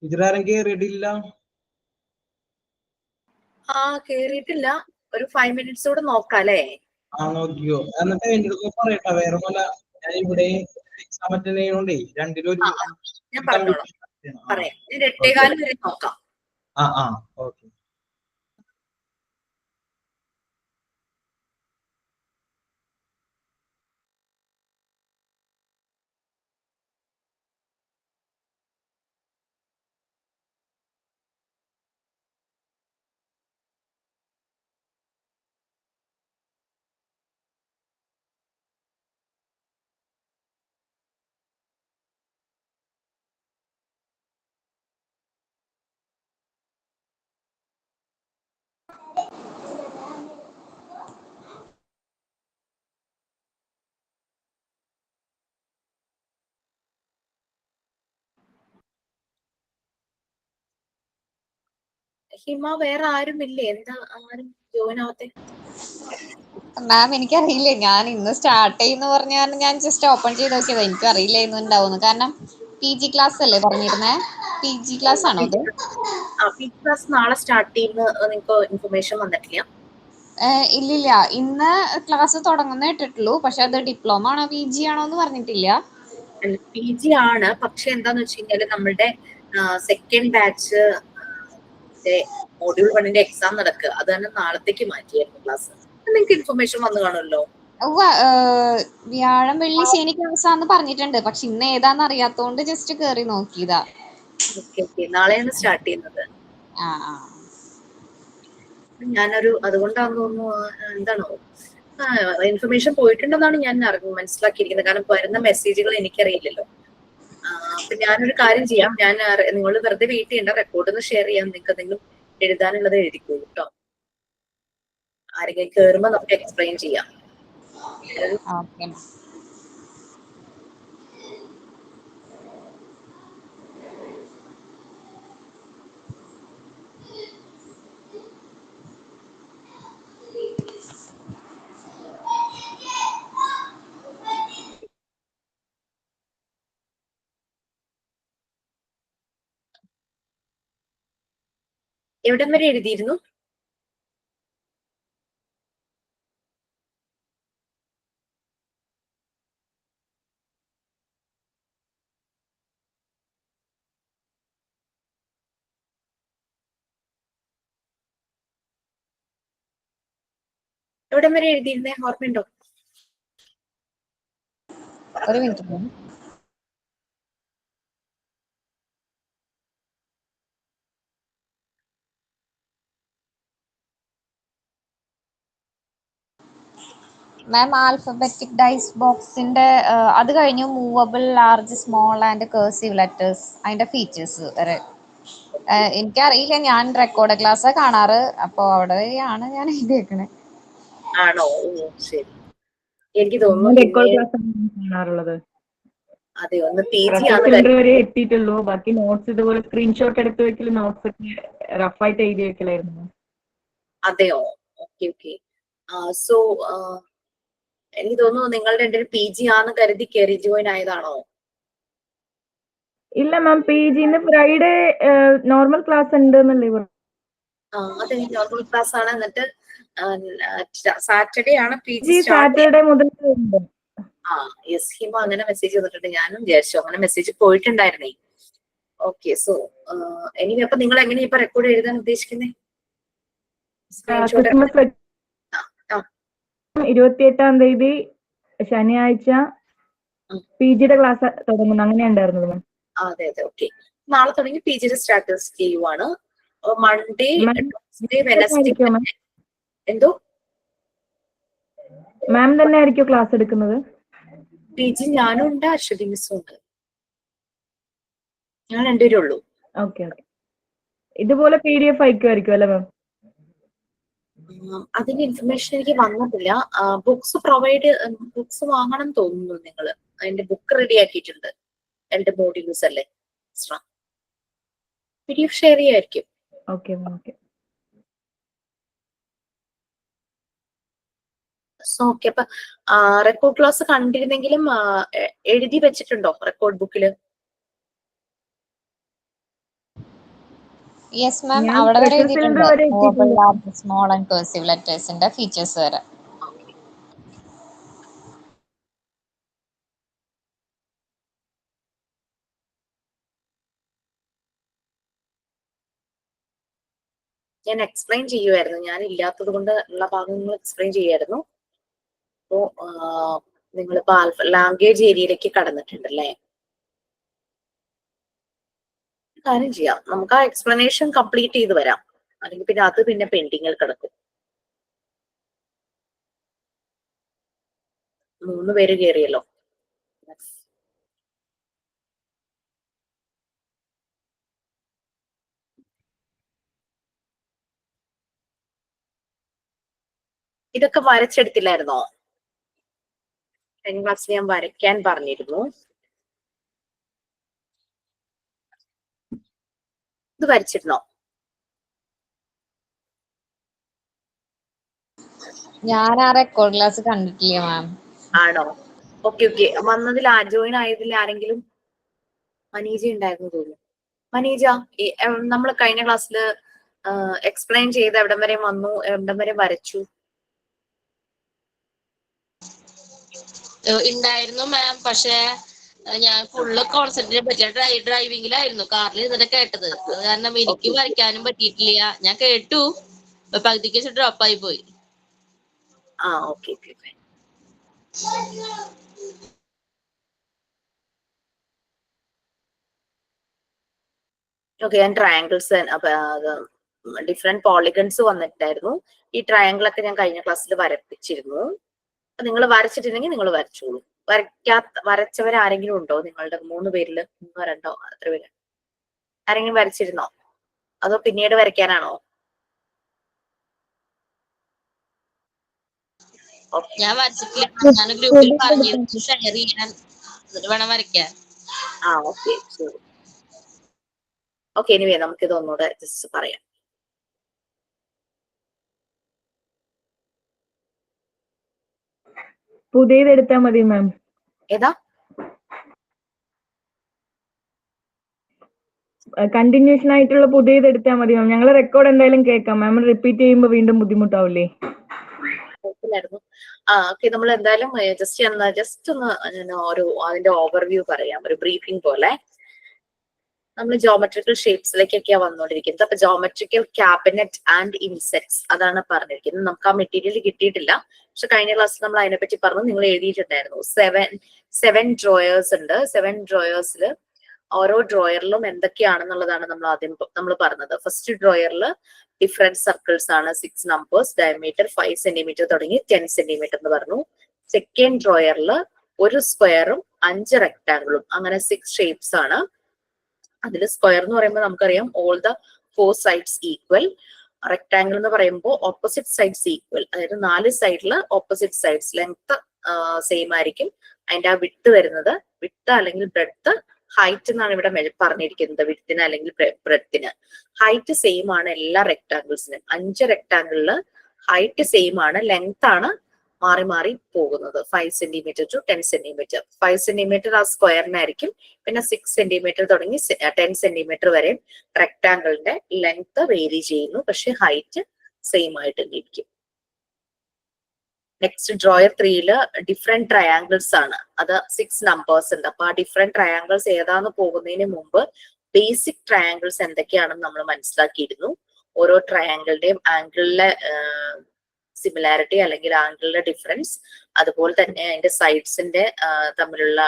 ഇതിലാരും കേറിയിട്ടില്ല. കേറിയിട്ടില്ല. ഒരു 5 minutes കൂടെ നോക്കാം അല്ലേ? നോക്കിയോ? എന്നിട്ട് എന്റെ അടുത്ത് പറയട്ടെ. വേറെ പോലെ ഞാൻ ഇവിടെ എക്സാം അറ്റൻഡ് ചെയ്യണോണ്ടേ രണ്ടിലൊരു ഞാൻ പറഞ്ഞോളാം, പറയാം. 8:15 വരെ നോക്കാം. ഓക്കെ. ഹിമ, വേറെ ആരും ഇല്ലേ? എന്താ ആരും ജോയിൻ ആവത്തെ? മാം എനിക്കറിയില്ല, ഞാൻ ഇന്ന് സ്റ്റാർട്ട് ചെയ്യുന്ന പറഞ്ഞാൽ ഞാൻ ജസ്റ്റ് ഓപ്പൺ ചെയ്ത് നോക്കിയതാ. എനിക്കും അറിയില്ല ഇന്ന് ഉണ്ടാവുന്നു. കാരണം PG ക്ലാസ് അല്ലേ പറഞ്ഞിരുന്നേ? PG ക്ലാസ് ആണോ അത്? PG ക്ലാസ് നാളെ സ്റ്റാർട്ട് ചെയ്യുന്ന നിങ്ങൾക്ക് ഇൻഫർമേഷൻ വന്നിട്ടില്ല? ഇല്ലില്ല, ഇന്ന് ക്ലാസ് തുടങ്ങുന്ന ഇട്ടിട്ടുള്ളൂ. പക്ഷെ അത് ഡിപ്ലോമ ആണോ PG ആണോ എന്ന് പറഞ്ഞിട്ടില്ല. PG ആണ്. പക്ഷെ എന്താന്ന് വെച്ച് കഴിഞ്ഞാല് നമ്മളുടെ സെക്കൻഡ് ബാച്ച് മോഡ്യൂൾ 1 എക്സാം നടക്കുക. അത് തന്നെ നാളത്തേക്ക് മാറ്റിയായിരുന്നു ക്ലാസ്. നിങ്ങൾക്ക് ഇൻഫർമേഷൻ വന്നു കാണുമല്ലോ. വ്യാഴം വെള്ളി ശനി ക്ലാസ് ആണെന്ന് പറഞ്ഞിട്ടുണ്ട്. പക്ഷെ ഇന്ന് ഏതാന്ന് അറിയാത്തോണ്ട് ജസ്റ്റ് കേറി നോക്കിയതാ. നാളെയാണ് സ്റ്റാർട്ട് ചെയ്യുന്നത്. അതുകൊണ്ടാന്ന് തോന്നുന്നു. എന്താണോ ഇൻഫർമേഷൻ പോയിട്ടുണ്ടെന്നാണ് ഞാൻ മനസ്സിലാക്കിയിരിക്കുന്നത്. കാരണം വരുന്ന മെസ്സേജുകൾ എനിക്കറിയില്ലല്ലോ. അപ്പൊ ഞാനൊരു കാര്യം ചെയ്യാം. നിങ്ങൾ വെറുതെ വെയിറ്റ് ചെയ്യേണ്ട, റെക്കോർഡ് ഒന്ന് ഷെയർ ചെയ്യാം. നിങ്ങൾക്ക് എന്തെങ്കിലും എഴുതാനുള്ളത് എഴുതിക്കോളൂ കേട്ടോ. ആരെങ്കിലും കേറുമ്പോ നമുക്ക് എക്സ്പ്ലെയിൻ ചെയ്യാം. എവിടം വരെ എഴുതിയിരുന്നു? എവിടം വരെ എഴുതിയിരുന്നേ? ഓർമ്മയുണ്ടോ? ഒരു മിനിറ്റ്. മാം, ആൽഫബറ്റിക് ഡൈസ് ബോക്സിന്റെ അത് കഴിഞ്ഞു movable, large, small and cursive letters, അതിന്റെ ഫീച്ചേഴ്സ് വരെ. എനിക്കറിയില്ല, ഞാൻ റെക്കോർഡ് ക്ലാസ് കാണാറ്. അപ്പൊ അവിടെയാണ് ഞാൻ എഴുതിയേക്കണേ. ആണോ? ശരി. എനിക്ക് തോന്നുന്നു അതെ, ഒന്ന് PG വരെ എത്തിയിട്ടുള്ളൂ. ബാക്കി നോട്ട്സ് ഇതുപോലെ സ്ക്രീൻഷോട്ട് എടുത്ത് വെക്കല്, നോട്ട്സ് ഒക്കെ റഫായിട്ട് എഴുതി വെക്കലായിരുന്നു. അതെയോ? ഓക്കെ. സോ എനിക്ക് തോന്നുന്നു നിങ്ങൾ രണ്ടുപേരും PG ആന്ന് കരുതി കയറി ജോയിൻ ആയതാണോ? ഇല്ല മാം, PGന്ന് ഫ്രൈഡേ നോർമൽ ക്ലാസ് ഉണ്ട് എന്നല്ലേ പറഞ്ഞു. അതെ, നോർമൽ ക്ലാസ് ആണ്. എന്നിട്ട് സാറ്റർഡേ ആണ് PG സാറ്റർഡേ മുതൽ. യെസ്, ഹിമ അങ്ങനെ മെസ്സേജ് വന്നിട്ടുണ്ട്. ഞാനും വിചാരിച്ചു അങ്ങനെ മെസ്സേജ് പോയിട്ടുണ്ടായിരുന്നേ. ഓക്കെ. സോ എനിവേ, അപ്പൊ നിങ്ങൾ എങ്ങനെയാ ഇപ്പൊ റെക്കോർഡ് എഴുതാൻ ഉദ്ദേശിക്കുന്നേ? 28-ാം തീയതി ശനിയാഴ്ച PGയുടെ ക്ലാസ് തുടങ്ങുന്നു. അങ്ങനെ ഉണ്ടായിരുന്നത്. അതെ. ഓക്കെ. നാളെ തുടങ്ങി PGയുടെ സ്റ്റാറ്റസ് ചെയ്യുവാണ്. Monday, Tuesday, Wednesday. എന്തോ മാം തന്നെ ആയിരിക്കും ക്ലാസ് എടുക്കുന്നത്? PG ഞാനും ഉണ്ട്, അശ്വതി മിസ്സും ഉണ്ട്. ഞാൻ രണ്ടുപേരേ ഉള്ളൂ. ഓക്കെ. ഇതുപോലെ PDF അയക്കുമായിരിക്കും അല്ലേ മാം? അതിന്റെ ഇൻഫർമേഷൻ എനിക്ക് വന്നിട്ടില്ല. ബുക്സ് വാങ്ങണം തോന്നുന്നു. നിങ്ങൾ അതിന്റെ ബുക്ക് റെഡി ആക്കിയിട്ടുണ്ട്. 2 മോഡ്യൂൾസ് അല്ലേ എക്സ്ട്രാ. PDF ഷെയർ ചെയ്യായിരിക്കും. ഓക്കെ. ഓക്കെ. അപ്പൊ റെക്കോർഡ് ക്ലാസ് കണ്ടിരുന്നെങ്കിലും എഴുതി വെച്ചിട്ടുണ്ടോ റെക്കോർഡ് ബുക്കില്? യെസ് മാം, ഞാൻ അവിടെ വരെ പ്രഷർ എഴുതിയിട്ടുണ്ട്. സിലിണ്ടർ വരെ മൂവബിൾ എത്തിയിട്ടുണ്ട്. ലാർജ് സ്മോൾ ആൻഡ് കേഴ്സീവ് ലെറ്റേഴ്സിന്റെ ഫീച്ചേഴ്സ് വരെ. ഓക്കെ. ഞാൻ എക്സ്പ്ലെയിൻ ചെയ്യുമായിരുന്നു, ഞാൻ ഇല്ലാത്തത് കൊണ്ട് ഉള്ള ഭാഗങ്ങൾ എക്സ്പ്ലെയിൻ ചെയ്യായിരുന്നു. അപ്പോ നിങ്ങളിപ്പോ ലാംഗ്വേജ് ഏരിയയിലേക്ക് കടന്നിട്ടുണ്ടല്ലേ. കാര്യം ചെയ്യാം, നമുക്ക് ആ എക്സ്പ്ലനേഷൻ കംപ്ലീറ്റ് ചെയ്ത് വരാം, അല്ലെങ്കിൽ പിന്നെ അത് പിന്നെ പെൻഡിങ്ങിൽ കിടക്കും. 3 പേര് കയറിയല്ലോ. ഇതൊക്കെ വരച്ചെടുത്തില്ലായിരുന്നോ? കഴിഞ്ഞ ക്ലാസ്സിൽ ഞാൻ വരയ്ക്കാൻ പറഞ്ഞിരുന്നു. ഇത് വരച്ചിരുന്നോ? ഞാൻ ആ റെക്കോർഡ് ക്ലാസ് കണ്ടിട്ടില്ല മാം. ആണോ? Okay okay. വന്നതിൽ ജോയിൻ ആയതിൽ ആരെങ്കിലും? മനീജ ഉണ്ടായിരുന്നു തോന്നുന്നു. മനീജ, നമ്മൾ കഴിഞ്ഞ ക്ലാസ്സിൽ എക്സ്പ്ലെയിൻ ചെയ്ത് എവിടം വരെ വന്നു, എവിടം വരെ വരച്ചു? ഉണ്ടായിരുന്നു മാം, പക്ഷെ ഞാൻ ഫുള്ള് കോൺസെൻട്രേറ്റ് പറ്റിയ ഡ്രൈവിംഗിലായിരുന്നു, കാറിൽ ഇരുന്നിട്ട് കേട്ടത്. അത് കാരണം എനിക്ക് വരയ്ക്കാനും പറ്റിയിട്ടില്ല. ഞാൻ കേട്ടു, പകുതിക്ക് വെച്ച് ഡ്രോപ്പ് ആയി പോയി. Okay okay. ഓക്കെ, ഞാൻ ട്രയാങ്കിൾസ് ഡിഫറെന്റ് പോളിഗൺസ് വന്നിട്ടായിരുന്നു. ഈ ട്രയാങ്കിൾ ഒക്കെ ഞാൻ കഴിഞ്ഞ ക്ലാസ്സിൽ വരപ്പിച്ചിരുന്നു. നിങ്ങൾ വരച്ചിട്ടുണ്ടെങ്കിൽ നിങ്ങൾ വരച്ചോളൂ. വരച്ചവർ ആരെങ്കിലും ഉണ്ടോ നിങ്ങളുടെ 3 പേരിൽ? 1 2 എത്ര പേര്? ആരെങ്കിലും വരച്ചിരുന്നോ, അതോ പിന്നീട് വരയ്ക്കാനാണോ? ഞാൻ വരച്ചിട്ടില്ല, ഞാൻ ഗ്രൂപ്പിൽ പറഞ്ഞിരുന്നു ഷെയർ ചെയ്യാൻ, എന്നിട്ട് വേണം വരയ്ക്കാൻ. ഓക്കെ ശരി. ഓക്കെ, എനിവേ നമുക്കിത് ഒന്നുകൂടെ ജസ്റ്റ് പറയാം. പുതിയത് എടുത്താൽ മതി മാം. ഏതാ? കണ്ടിന്യൂഷൻ ആയിട്ടുള്ള പുതിയത് എടുത്താൽ മതി മാം. ഞങ്ങൾ റെക്കോർഡ് എന്തായാലും കേൾക്കാം. മാം റിപ്പീറ്റ് ചെയ്യുമ്പോൾ വീണ്ടും ബുദ്ധിമുട്ടാവില്ലേ? ഓക്കെ, നമ്മൾ എന്തായാലും ജസ്റ്റ് ഒന്ന് അതിന്റെ ഓവർവ്യൂ പറയാം, ഒരു ബ്രീഫിംഗ് പോലെ. നമ്മൾ ജോമെട്രിക്കൽ ഷേപ്സിലേക്കൊക്കെയാ വന്നുകൊണ്ടിരിക്കുന്നത്. അപ്പൊ ജോമെട്രിക്കൽ ക്യാബിനറ്റ് ആൻഡ് ഇൻസെറ്റ്സ് അതാണ് പറഞ്ഞിരിക്കുന്നത്. നമുക്ക് ആ മെറ്റീരിയൽ കിട്ടിയിട്ടില്ല, പക്ഷെ കഴിഞ്ഞ ക്ലാസ്സിൽ നമ്മൾ അതിനെപ്പറ്റി പറഞ്ഞു. നിങ്ങൾ എഴുതിയിട്ടുണ്ടായിരുന്നു 7 ഡ്രോയേഴ്സ് ഉണ്ട്. 7 ഡ്രോയേഴ്സിൽ ഓരോ ഡ്രോയറിലും എന്തൊക്കെയാണെന്നുള്ളതാണ് നമ്മൾ പറഞ്ഞത്. ഫസ്റ്റ് ഡ്രോയറിൽ ഡിഫറെന്റ് സർക്കിൾസ് ആണ്, 6 നമ്പേഴ്സ്, ഡയമീറ്റർ 5 സെന്റിമീറ്റർ തുടങ്ങി 10 സെന്റിമീറ്റർ എന്ന് പറഞ്ഞു. സെക്കൻഡ് ഡ്രോയറിൽ ഒരു സ്ക്വയറും 5 റെക്ടാങ്കിളും, അങ്ങനെ 6 ഷേപ്സ് ആണ്. അതിൽ സ്ക്വയർ എന്ന് പറയുമ്പോൾ നമുക്കറിയാം all the 4 sides equal. Rectangle എന്ന് പറയുമ്പോൾ ഓപ്പോസിറ്റ് സൈഡ്സ് ഈക്വൽ, അതായത് 4 സൈഡിൽ ഓപ്പോസിറ്റ് സൈഡ്സ് ലെങ്ത് സെയിം ആയിരിക്കും. അതിന്റെ ആ വിട്ട് വരുന്നത്, വിട്ട് അല്ലെങ്കിൽ ബ്രെഡ്ത്ത്, ഹൈറ്റ് എന്നാണ് ഇവിടെ പറഞ്ഞിരിക്കുന്നത്. വിഡ്ത്തിന് അല്ലെങ്കിൽ ബ്രെഡ്ത്തിന് ഹൈറ്റ് സെയിം ആണ് എല്ലാ റെക്ടാങ്കിൾസിനും. 5 റെക്ടാങ്കിളില് ഹൈറ്റ് സെയിം ആണ്, ലെങ്ത് ആണ് മാറി മാറി പോകുന്നത്. 5 സെന്റിമീറ്റർ ടു 10 സെന്റിമീറ്റർ. 5 സെന്റിമീറ്റർ ആ സ്ക്വയറിനായിരിക്കും. പിന്നെ 6 സെന്റിമീറ്റർ തുടങ്ങി 10 സെന്റിമീറ്റർ വരെ റെക്ടാങ്കിളിന്റെ ലെങ്ത് വേരി ചെയ്യുന്നു, പക്ഷെ ഹൈറ്റ് സെയിം ആയിട്ട് ഇരിക്കും. നെക്സ്റ്റ് ഡ്രോയർ 3 ഡിഫറെന്റ് ട്രയാങ്കിൾസ് ആണ്. അത് 6 നമ്പേഴ്സ് ഉണ്ട്. അപ്പൊ ആ ഡിഫറെന്റ് ട്രയാങ്കിൾസ് ഏതാന്ന് പോകുന്നതിന് മുമ്പ് ബേസിക് ട്രയാങ്കിൾസ് എന്തൊക്കെയാണെന്ന് നമ്മൾ മനസ്സിലാക്കിയിരുന്നു. ഓരോ ട്രയാങ്കിളിന്റെയും ആംഗിളിലെ സിമിലാരിറ്റി അല്ലെങ്കിൽ ആംഗിളിലെ ഡിഫറൻസ്, അതുപോലെ തന്നെ അതിന്റെ സൈഡ്സിന്റെ തമ്മിലുള്ള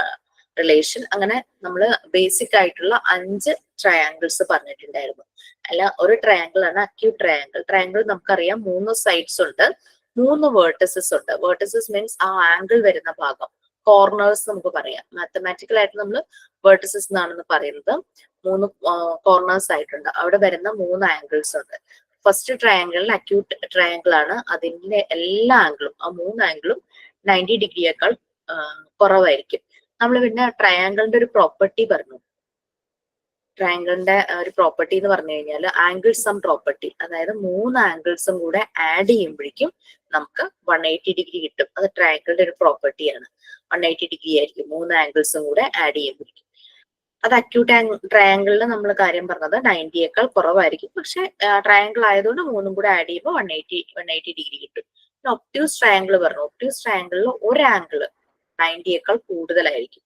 റിലേഷൻ, അങ്ങനെ നമ്മൾ ബേസിക് ആയിട്ടുള്ള 5 ട്രയാങ്കിൾസ് പറഞ്ഞിട്ടുണ്ടായിരുന്നു. അല്ല, ഒരു ട്രയാങ്കിൾ ആണ് അക്യൂട്ട് ട്രയാങ്കിൾ. ട്രയാങ്കിൾ നമുക്കറിയാം 3 സൈഡ്സ് ഉണ്ട്, 3 വേർട്ടസസ് ഉണ്ട്. വേർട്ടസസ് മീൻസ് ആ ആംഗിൾ വരുന്ന ഭാഗം. കോർണേഴ്സ് നമുക്ക് പറയാം. മാത്തമാറ്റിക്കൽ ആയിട്ട് നമ്മൾ വേർട്ടസസ് എന്നാണെന്ന് പറയുന്നത്. 3 കോർണേഴ്സ് ആയിട്ടുണ്ട്. അവിടെ വരുന്ന 3 ആംഗിൾസ് ഉണ്ട്. ഫസ്റ്റ് ട്രയാങ്കിളിൽ അക്യൂട്ട് ട്രയാങ്കിൾ ആണ്. അതിന്റെ എല്ലാ ആംഗിളും, ആ 3 ആംഗിളും 90 ഡിഗ്രിയേക്കാൾ കുറവായിരിക്കും. നമ്മൾ പിന്നെ ട്രയാങ്കിളിന്റെ ഒരു പ്രോപ്പർട്ടി പറഞ്ഞു. ട്രയാങ്കിളിന്റെ ഒരു പ്രോപ്പർട്ടി എന്ന് പറഞ്ഞു കഴിഞ്ഞാൽ ആംഗിൾ സം പ്രോപ്പർട്ടി. അതായത് 3 ആംഗിൾസും കൂടെ ആഡ് ചെയ്യുമ്പോഴേക്കും നമുക്ക് 180 ഡിഗ്രി കിട്ടും. അത് ട്രയാങ്കിളിന്റെ ഒരു പ്രോപ്പർട്ടിയാണ്. 180 ഡിഗ്രി ആയിരിക്കും 3 ആംഗിൾസും കൂടെ ആഡ് ചെയ്യുമ്പോഴേക്കും. അത് അക്യൂട്ട് ട്രയാങ്കിളിൽ നമ്മൾ കാര്യം പറഞ്ഞത് 90യേക്കാൾ കുറവായിരിക്കും. പക്ഷെ ട്രയാങ്കിൾ ആയതുകൊണ്ട് മൂന്നും കൂടെ ആഡ് ചെയ്യുമ്പോൾ 180 ഡിഗ്രി കിട്ടും. ഒപ്റ്റ്യൂസ് ട്രയാങ്കിൾ പറഞ്ഞു. ഒപ്റ്റ്യൂസ് ട്രയാങ്കിളിൽ ഒരു ആംഗിള് 90യേക്കാൾ കൂടുതലായിരിക്കും.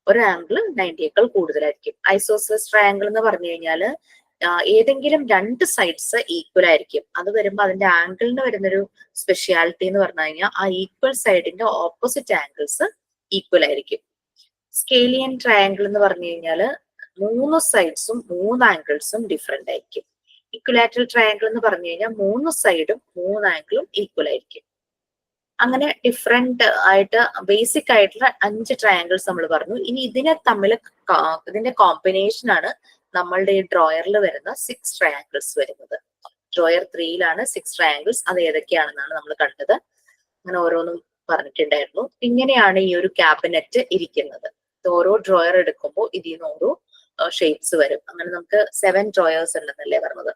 ഒരു ആംഗിള് 90യേക്കാൾ കൂടുതലായിരിക്കും. ഐസോസെലസ് ട്രയാങ്കിൾ എന്ന് പറഞ്ഞു കഴിഞ്ഞാല് ഏതെങ്കിലും രണ്ട് സൈഡ്സ് ഈക്വൽ ആയിരിക്കും. അത് വരുമ്പോൾ അതിന്റെ ആംഗിളിന് വരുന്നൊരു സ്പെഷ്യാലിറ്റി എന്ന് പറഞ്ഞു കഴിഞ്ഞാൽ ആ ഈക്വൽ സൈഡിന്റെ ഓപ്പോസിറ്റ് ആംഗിൾസ് ഈക്വൽ ആയിരിക്കും. സ്കേലിയൻ ട്രയാങ്കിൾ എന്ന് പറഞ്ഞു കഴിഞ്ഞാല് 3 സൈഡ്സും 3 ആംഗിൾസും ഡിഫറെന്റ് ആയിരിക്കും. ഇക്വലാറ്ററൽ ട്രയാങ്കിൾ എന്ന് പറഞ്ഞു കഴിഞ്ഞാൽ 3 സൈഡും 3 ആംഗിളും ഈക്വൽ ആയിരിക്കും. അങ്ങനെ ഡിഫറെന്റ് ആയിട്ട് ബേസിക് ആയിട്ടുള്ള 5 ട്രയാങ്കിൾസ് നമ്മൾ പറഞ്ഞു. ഇനി ഇതിന്റെ കോമ്പിനേഷൻ ആണ് നമ്മളുടെ ഈ ഡ്രോയറിൽ വരുന്ന 6 ട്രയാങ്കിൾസ് വരുന്നത്. ഡ്രോയർ 3യിലാണ് 6 ട്രയാങ്കിൾസ്. അത് ഏതൊക്കെയാണെന്നാണ് നമ്മൾ കണ്ടത്. അങ്ങനെ ഓരോന്നും പറഞ്ഞിട്ടുണ്ടായിരുന്നു. ഇങ്ങനെയാണ് ഈ ഒരു ക്യാബിനറ്റ് ഇരിക്കുന്നത്. ഓരോ ഡ്രോയർ എടുക്കുമ്പോൾ ഇതിൽ നിന്ന് ഓരോ ഷേപ്സ് വരും. അങ്ങനെ നമുക്ക് 7 ഡ്രോയേഴ്സ് ഉണ്ടെന്നല്ലേ പറഞ്ഞത്.